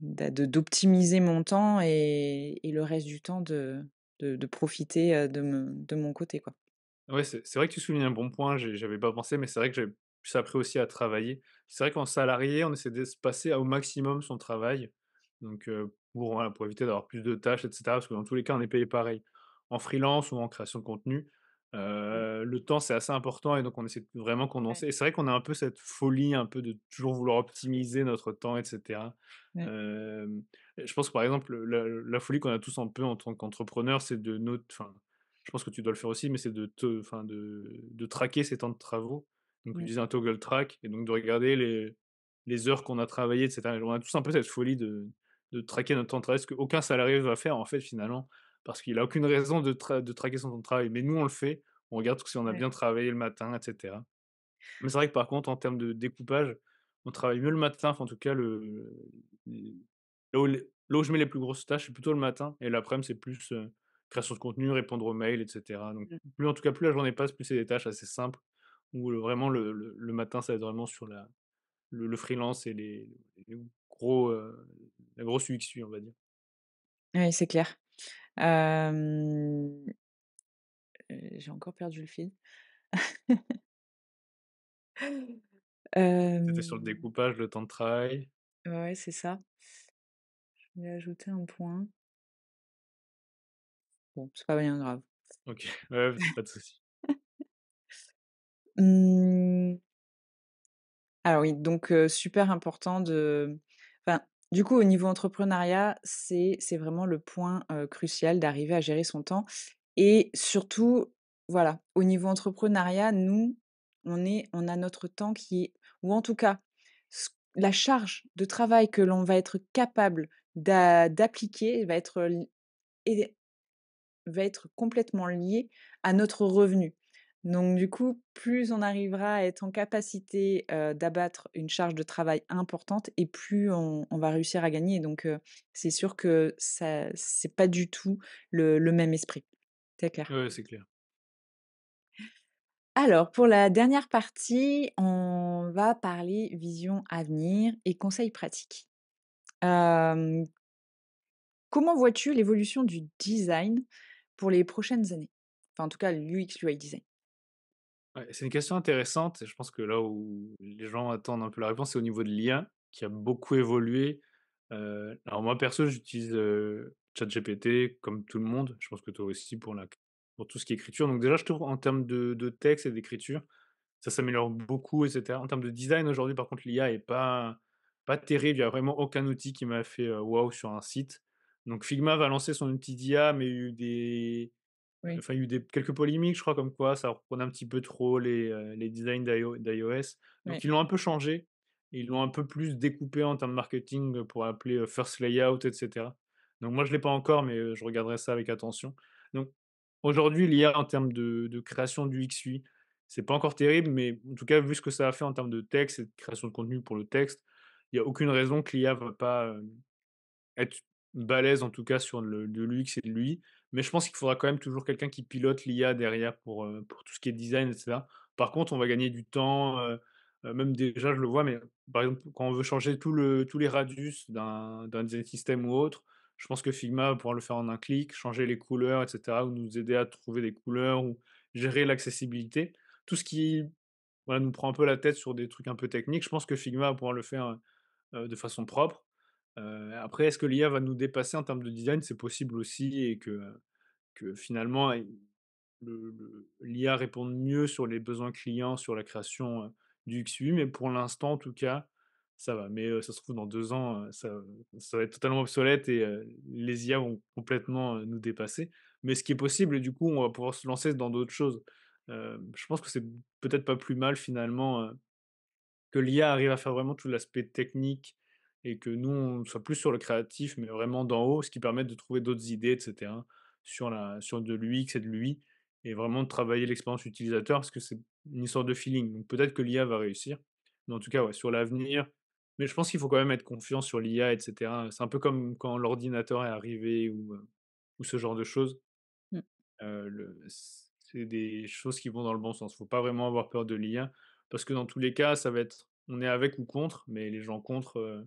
d'optimiser mon temps et le reste du temps de profiter, de mon côté, quoi. Ouais, c'est vrai que tu soulignes un bon point, j'avais pas pensé, mais c'est vrai que j'avais plus appris aussi à travailler. C'est vrai qu'en salarié, on essaie d'espacer au maximum son travail, donc pour, voilà, pour éviter d'avoir plus de tâches et cetera, parce que dans tous les cas, on est payé pareil. en freelance ou en création de contenu, Mmh. le temps, c'est assez important et donc on essaie de vraiment Ouais, condenser et c'est vrai qu'on a un peu cette folie un peu de toujours vouloir optimiser notre temps et cetera. ouais, Hem, je pense que par exemple, la folie qu'on a tous un peu en tant qu'entrepreneur, c'est de enfin, je pense que tu dois le faire aussi, mais c'est de te enfin de traquer ses temps de travaux. Donc mmh, utiliser un toggle track et donc de regarder les heures qu'on a travaillées et cetera. On a tous un peu cette folie de traquer notre temps de travail, ce qu'aucun salarié va faire en fait finalement, parce qu'il a aucune raison de traquer son temps de travail. Mais nous on le fait, on regarde si on a ouais, bien travaillé le matin et cetera. Mais c'est vrai que par contre en termes de découpage, on travaille mieux le matin, enfin en tout cas là où je mets les plus grosses tâches, c'est plutôt le matin et l'après-midi, c'est plus, création de contenu, répondre aux mails et cetera. Donc mmh. plus en tout cas, plus la journée passe, plus c'est des tâches assez simples où, vraiment le matin, ça va être vraiment sur le freelance et les gros, la grosse UX/UI, on va dire. Ouais, c'est clair. Hem, j'ai encore perdu le fil. C'était sur le Hem, découpage, le temps de travail. ouais, c'est ça. Je voulais ajouter un point. Bon, c'est pas bien grave. OK, ouais, pas de souci. Mmh, alors oui, donc super important de enfin, du coup, au niveau entrepreneuriat, c'est vraiment le point, crucial d'arriver à gérer son temps et surtout, voilà, au niveau entrepreneuriat, nous, on a notre temps qui est ou en tout cas, la charge de travail que l'on va être capable d'appliquer va être va être complètement lié à notre revenu. Donc du coup, plus on arrivera à être en capacité, d'abattre une charge de travail importante et plus on va réussir à gagner. Donc c'est sûr que ça c'est pas du tout le même esprit. C'est clair. Ouais, c'est clair. Alors pour la dernière partie, on va parler vision avenir et conseils pratiques. Hem, comment vois-tu l'évolution du design pour les prochaines années? Enfin en tout cas l'UX UI design. Ouais, c'est une question intéressante et je pense que là où les gens attendent un peu la réponse, c'est au niveau de l'IA qui a beaucoup évolué. Alors moi perso, j'utilise, ChatGPT comme tout le monde. Je pense que toi aussi pour tout ce qui est écriture. Donc déjà, je trouve en termes de texte et d'écriture, ça s'améliore beaucoup et cetera. En termes de design aujourd'hui, par contre, l'IA est pas terrible. Il y a vraiment aucun outil qui m'a fait, waouh sur un site. Donc Figma va lancer son outil d'IA, mais il y a eu Oui, enfin, il y a eu quelques polémiques, je crois, comme quoi ça reprenait un petit peu trop les designs d'iOS. Donc oui, ils l'ont un peu changé. Ils l'ont un peu plus découpé en termes de marketing, pour l'appeler, First Layout et cetera. Donc moi, je l'ai pas encore, mais je regarderai ça avec attention. Donc aujourd'hui, l'IA en termes de création du XUI, c'est pas encore terrible, mais en tout cas, vu ce que ça a fait en termes de texte et de création de contenu pour le texte, il y a aucune raison que l'IA va pas, être balèze en tout cas sur le de l'UX et de l'UI, mais je pense qu'il faudra quand même toujours quelqu'un qui pilote l'IA derrière pour tout ce qui est design et cetera. Par contre, on va gagner du temps, même déjà je le vois, mais par exemple, quand on veut changer tous les radius d'un design system ou autre, je pense que Figma va pouvoir le faire en un clic, changer les couleurs et cetera ou nous aider à trouver des couleurs ou gérer l'accessibilité. Tout ce qui, voilà, nous prend un peu la tête sur des trucs un peu techniques, je pense que Figma va pouvoir le faire, de façon propre. Après, est-ce que l'IA va nous dépasser en termes de design? C'est possible aussi et que finalement, l'IA réponde mieux sur les besoins clients, sur la création, du XUI, mais pour l'instant, en tout cas, ça va. Mais, ça se trouve dans 2 ans, ça va être totalement obsolète et les IA vont complètement, nous dépasser. Mais ce qui est possible et du coup, on va pouvoir se lancer dans d'autres choses. Je pense que c'est peut-être pas plus mal finalement, que l'IA arrive à faire vraiment tout l'aspect technique et que nous, on soit plus sur le créatif, mais vraiment d'en haut, ce qui permet de trouver d'autres idées et cetera sur de l'UX et de l'UI et vraiment de travailler l'expérience utilisateur parce que c'est une histoire de feeling. Donc peut-être que l'IA va réussir, mais en tout cas, ouais, sur l'avenir mais je pense qu'il faut quand même être confiant sur l'IA et cetera. C'est un peu comme quand l'ordinateur est arrivé ou ce genre de choses. mmh, Le c'est des choses qui vont dans le bon sens. Faut pas vraiment avoir peur de l'IA parce que dans tous les cas, ça va être on est avec ou contre, mais les gens contre,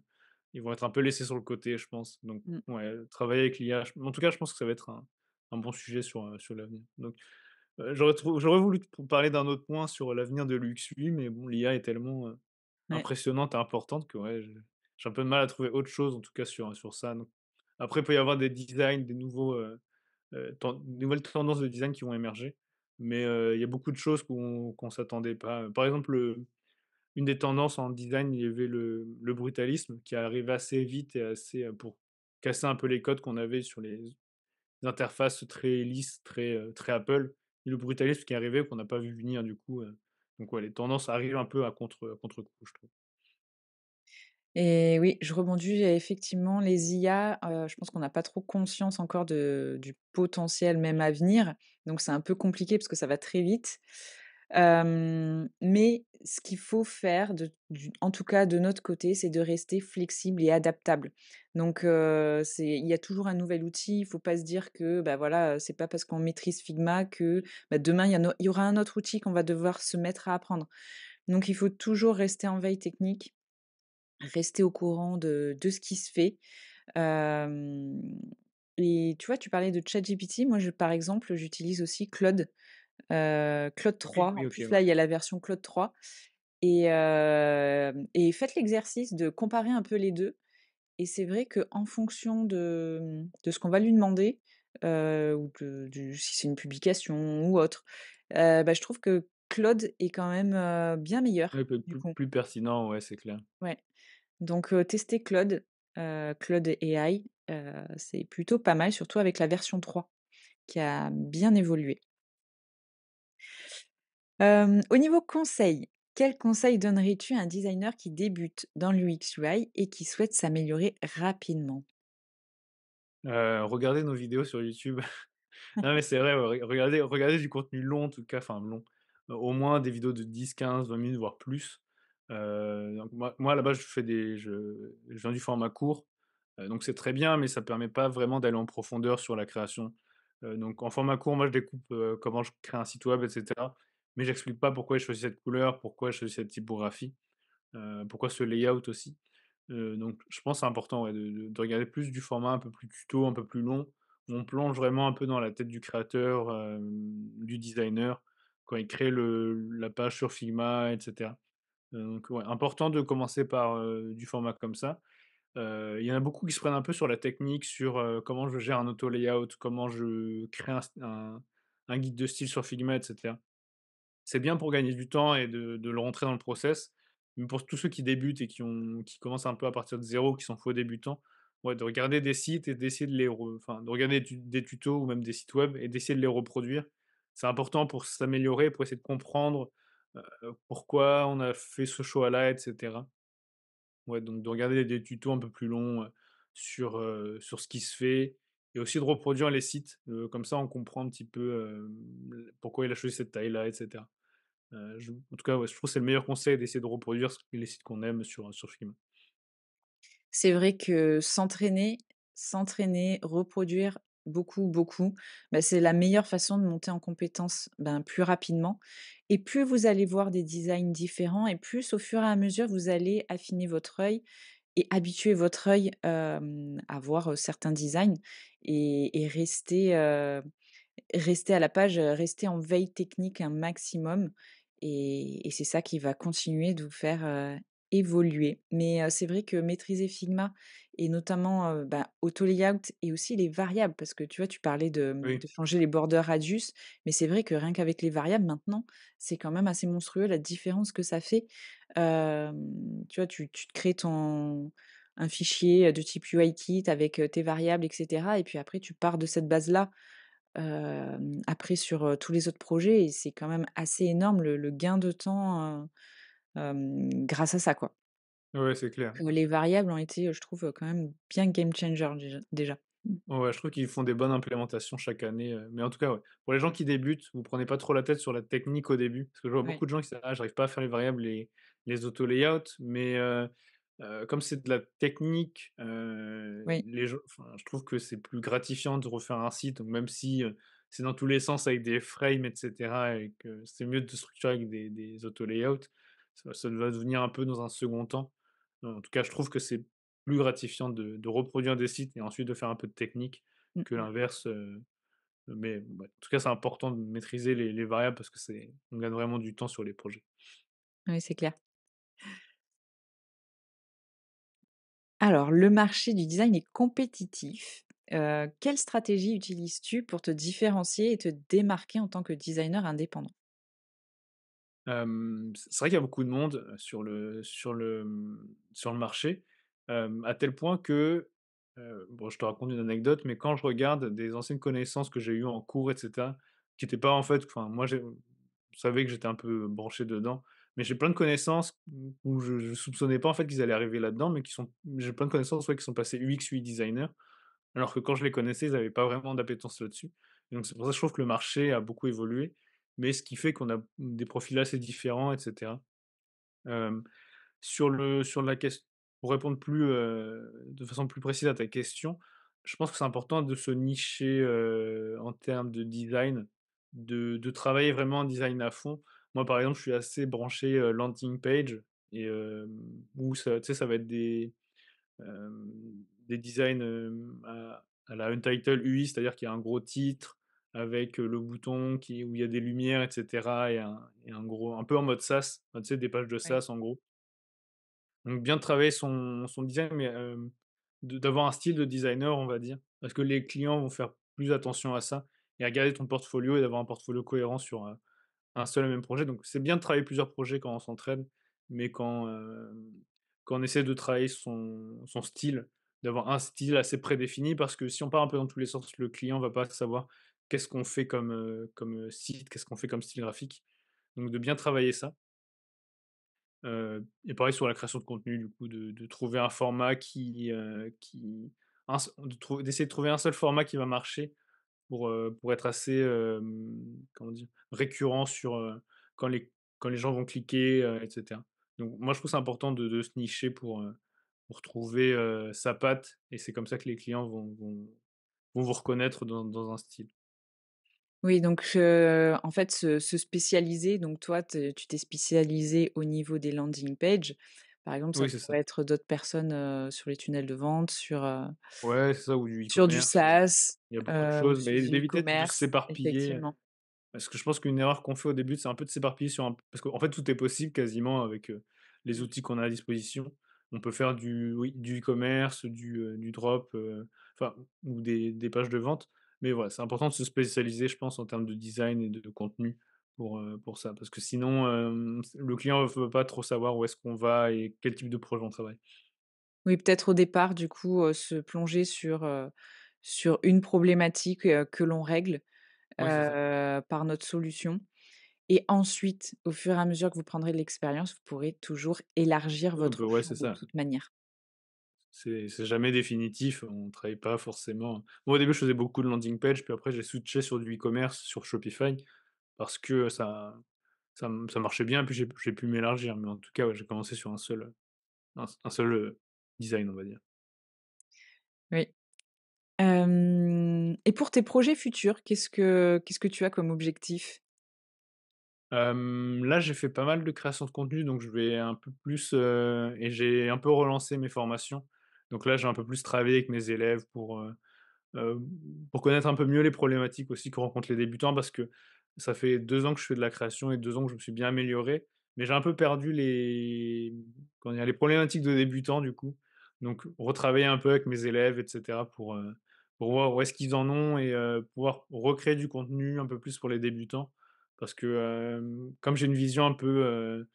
ils vont être un peu laissés sur le côté, je pense. Donc mmh, ouais, travailler avec l'IA, j en tout cas, je pense que ça va être un bon sujet sur l'avenir. Donc, j'aurais voulu te parler d'un autre point sur l'avenir de l'UXUI, mais bon, l'IA est tellement, ouais. impressionnante et importante que ouais, j'ai un peu de mal à trouver autre chose, en tout cas sur ça, donc après, il peut y avoir des designs, des nouveaux, nouvelles tendances de design qui vont émerger. Mais, il y a beaucoup de choses qu'on s'attendait pas. Par exemple, une des tendances en design, il y avait le brutalisme qui arrivait assez vite et assez, pour casser un peu les codes qu'on avait sur les interfaces très lisses, très Apple. Et le brutalisme qui est arrivé, qu'on n'a pas vu venir du coup, donc ouais, les tendances arrivent un peu à contre-coup, je trouve. Et oui, je rebondis, effectivement, les IA, je pense qu'on n'a pas trop conscience encore du potentiel même à venir, donc c'est un peu compliqué parce que ça va très vite. Mais ce qu'il faut faire en tout cas de notre côté, c'est de rester flexible et adaptable. Donc il y a toujours un nouvel outil, il faut pas se dire que, bah, voilà, c'est pas parce qu'on maîtrise Figma que, bah, demain il y aura un autre outil qu'on va devoir se mettre à apprendre. Donc il faut toujours rester en veille technique, rester au courant de ce qui se fait. Hem et tu vois, tu parlais de ChatGPT. Moi, par exemple, j'utilise aussi Claude, Claude Oui, 3. En oui, OK, plus, là, ouais. il y a la version Claude 3 et faites l'exercice de comparer un peu les 2. Et c'est vrai qu'en fonction de ce qu'on va lui demander, ou si c'est une publication ou autre, bah, je trouve que Claude est quand même, bien Ouais, meilleur, peut être du plus coup. plus pertinent, ouais, c'est clair. Ouais. Donc tester Claude, Claude AI, c'est plutôt pas mal, surtout avec la version 3 qui a bien évolué. Au niveau conseil, quel conseil donnerais-tu à un designer qui débute dans l'UX/UI et qui souhaite s'améliorer rapidement? Regardez nos vidéos sur YouTube. Non, mais c'est vrai, ouais, regardez du contenu long, en tout cas, enfin long, au moins des vidéos de 10, 15, 20 minutes, voire plus. Donc moi, là-bas, je viens du format court, donc c'est très bien, mais ça permet pas vraiment d'aller en profondeur sur la création. Donc en format court, moi, je découpe, comment je crée un site web et cetera, mais j'explique pas pourquoi j'ai choisi cette couleur, pourquoi j'ai choisi cette typographie. Pourquoi ce layout aussi? Donc je pense que c'est important, ouais, de regarder plus du format un peu plus tuto, un peu plus long, où on plonge vraiment un peu dans la tête du créateur, du designer, quand il crée la page sur Figma et cetera. Donc ouais, important de commencer par, du format comme ça. Il y en a beaucoup qui se prennent un peu sur la technique, sur, comment je gère un auto layout, comment je crée un guide de style sur Figma et cetera. C'est bien pour gagner du temps et de le rentrer dans le process, mais pour tous ceux qui débutent et qui commencent un peu à partir de zéro, qui sont faux débutants, ouais, de regarder des sites et d'essayer de les enfin, de regarder des tutos ou même des sites web et d'essayer de les reproduire. C'est important pour s'améliorer, pour essayer de comprendre, pourquoi on a fait ce choix-là et cetera. Ouais, donc de regarder des tutos un peu plus longs, sur ce qui se fait et aussi de reproduire les sites, comme ça on comprend un petit peu, pourquoi il a choisi cette taille-là et cetera. En tout cas, ouais, je trouve que c'est le meilleur conseil d'essayer de reproduire les sites qu'on aime sur Figma. C'est vrai que s'entraîner, reproduire beaucoup, beaucoup, bah, c'est la meilleure façon de monter en compétences, ben, plus rapidement et plus vous allez voir des designs différents et plus au fur et à mesure vous allez affiner votre œil et habituer votre œil, à voir, certains designs et rester à la page, rester en veille technique un maximum et c'est ça qui va continuer de vous faire, évoluer. Mais, c'est vrai que maîtriser Figma et notamment, bah, auto layout et aussi les variables parce que tu vois, tu parlais Oui, de changer les borders radius, mais c'est vrai que rien qu'avec les variables maintenant, c'est quand même assez monstrueux la différence que ça fait. Tu vois, tu te crées ton un fichier, de type UIKit avec, tes variables et cetera et puis après tu pars de cette base-là. Après sur, tous les autres projets et c'est quand même assez énorme le gain de temps, grâce à ça, quoi. ouais, c'est clair. Les variables ont été, je trouve, quand même bien game changer déjà. Mmh. Ouais, ouais, je trouve qu'ils font des bonnes implémentations chaque année, mais en tout cas, ouais, pour les gens qui débutent, vous prenez pas trop la tête sur la technique au début, parce que je vois Ouais, beaucoup de gens qui disent: «Ah, j'arrive pas à faire les variables, les auto layouts», mais comme c'est de la technique, oui, les gens enfin, je trouve que c'est plus gratifiant de refaire un site, donc même si, c'est dans tous les sens avec des frames et cetera et que c'est mieux de structurer avec des auto layouts, ça va devenir un peu dans un second temps. En tout cas, je trouve que c'est plus gratifiant de reproduire des sites et ensuite de faire un peu de technique mmh que mh. l'inverse, mais ouais, en tout cas, c'est important de maîtriser les variables parce que c'est on gagne vraiment du temps sur les projets. Oui, c'est clair. Alors le marché du design est compétitif. quelle stratégie utilises-tu pour te différencier et te démarquer en tant que designer indépendant? C'est vrai qu'il y a beaucoup de monde, sur le marché, à tel point que, bon, je te raconte une anecdote, mais quand je regarde des anciennes connaissances que j'ai eues en cours et cetera, qui étaient pas en fait enfin moi je savais que j'étais un peu branché dedans, mais j'ai plein de connaissances où je soupçonnais pas en fait qu'ils allaient arriver là-dedans, mais j'ai plein de connaissances, ouais, qui sont passés UX, UI designer, alors que quand je les connaissais, ils avaient pas vraiment d'appétence là-dessus. Et donc c'est pour ça que je trouve que le marché a beaucoup évolué, mais ce qui fait qu'on a des profils assez différents et cetera. Hem, sur la ques Pour répondre de façon plus précise à ta question, je pense que c'est important de se nicher, en termes de design, de travailler vraiment en design à fond. Moi, par exemple, je suis assez branché, landing page et où ça tu sais, ça va être des designs, à la Untitled UI, c'est-à-dire qu'il y a un gros titre avec, le bouton où il y a des lumières et cetera et un gros un peu en mode SaaS, enfin, tu sais, des pages de Oui. SaaS en gros. Donc bien travailler son design, mais d'avoir un style de designer, on va dire. Parce que les clients vont faire plus attention à ça et à regarder ton portfolio et d'avoir un portfolio cohérent sur, un seul et même projet. Donc c'est bien de travailler plusieurs projets quand on s'entraide, mais quand on essaie de travailler son style, d'avoir un style assez prédéfini parce que si on part un peu dans tous les sens, le client va pas savoir qu'est-ce qu'on fait comme site, qu'est-ce qu'on fait comme style graphique. Donc de bien travailler ça. Et pareil sur la création de contenu du coup, de trouver un format qui un s de trou d'essayer de trouver un seul format qui va marcher pour être assez, comment dire? Récurrent quand les quand les gens vont cliquer, et cetera. Donc moi je trouve c'est important de se nicher pour trouver, sa patte et c'est comme ça que les clients vont vous reconnaître dans un style. Oui, donc en fait, se spécialiser, donc toi, tu t'es spécialisé au niveau des landing pages. Par exemple, ça Oui, c'est ça. pourrait être d'autres personnes, sur les tunnels de vente, Ouais, c'est ça ou du sur du e-commerce, SaaS, il y a beaucoup de ou choses, sur mais du d'éviter de e-commerce, s'éparpiller. effectivement. Parce que je pense qu'une erreur qu'on fait au début, c'est un peu de s'éparpiller sur un parce qu'en fait, tout est possible quasiment avec, les Mmh. outils qu'on a à disposition. On peut faire du e-commerce, du drop, enfin ou des pages de vente. Mais voilà, c'est important de se spécialiser, je pense, en termes de design et de contenu pour ça. Parce que sinon, le client ne veut pas trop savoir où est-ce qu'on va et quel type de projet on travaille. Oui, peut-être au départ, du coup, se plonger sur une problématique, que l'on règle, Oui, c'est ça. par notre solution et ensuite, au fur et à mesure que vous prendrez de l'expérience, vous pourrez toujours élargir Oui, votre ouais, c'est champ de ça. toute manière. C'est jamais définitif, on travaille pas forcément moi, au début, je faisais beaucoup de landing page, puis après j'ai switché sur du e-commerce, sur Shopify, parce que ça marchait bien, puis j'ai pu m'élargir, mais en tout cas, ouais, j'ai commencé sur un seul, design, on va dire. Oui. Et pour tes projets futurs, qu'est-ce que tu as comme objectif? Là, j'ai fait pas mal de création de contenu, donc je vais un peu plus, et j'ai un peu relancé mes formations. Donc là, j'ai un peu plus travaillé avec mes élèves Heu, pour connaître un peu mieux les problématiques aussi que rencontrent les débutants parce que ça fait 2 ans que je fais de la création et 2 ans que je me suis bien amélioré, mais j'ai un peu perdu comment dire? Les problématiques de débutants du coup. Donc retravailler un peu avec mes élèves et cetera pour voir où est-ce qu'ils en ont et pouvoir recréer du contenu un peu plus pour les débutants. Parce que, comme j'ai une vision un peu,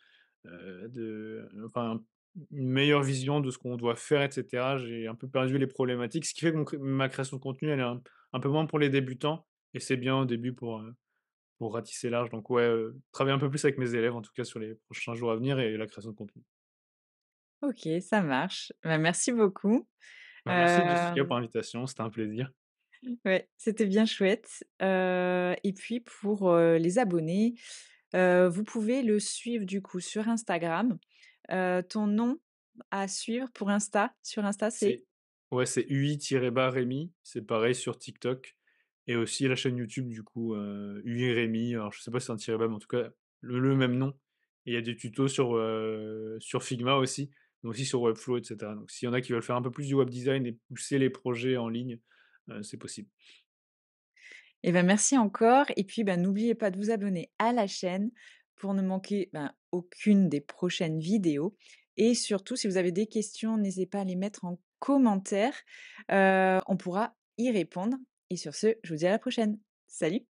enfin, une meilleure vision de ce qu'on doit faire et cetera. J'ai un peu perdu les problématiques, ce qui fait que ma création de contenu, elle est un peu moins pour les débutants et c'est bien au début pour ratisser large. Donc ouais, travailler un peu plus avec mes élèves, en tout cas sur les prochains jours à venir et la création de contenu. OK, ça marche. Bah, merci beaucoup. Bah, merci Jessica Hem, pour l'invitation, c'était un plaisir. ouais, c'était bien chouette. Et puis pour, les abonnés, vous pouvez le suivre du coup sur Instagram. Ton nom à suivre pour Insta, sur Insta, c'est? C'est Ouais, c'est UI-Rémi, c'est pareil sur TikTok et aussi la chaîne YouTube du coup, UI Rémi, alors je sais pas si c'est un tiret bas, mais en tout cas le même nom et il y a des tutos sur Figma aussi, mais aussi sur Webflow et cetera. Donc s'il y en a qui veulent faire un peu plus du web design et pousser les projets en ligne, c'est possible. Eh ben, merci encore et puis, ben, n'oubliez pas de vous abonner à la chaîne pour ne manquer, ben, aucune des prochaines vidéos et surtout si vous avez des questions, n'hésitez pas à les mettre en commentaire, on pourra y répondre. Et sur ce, je vous dis à la prochaine. Salut!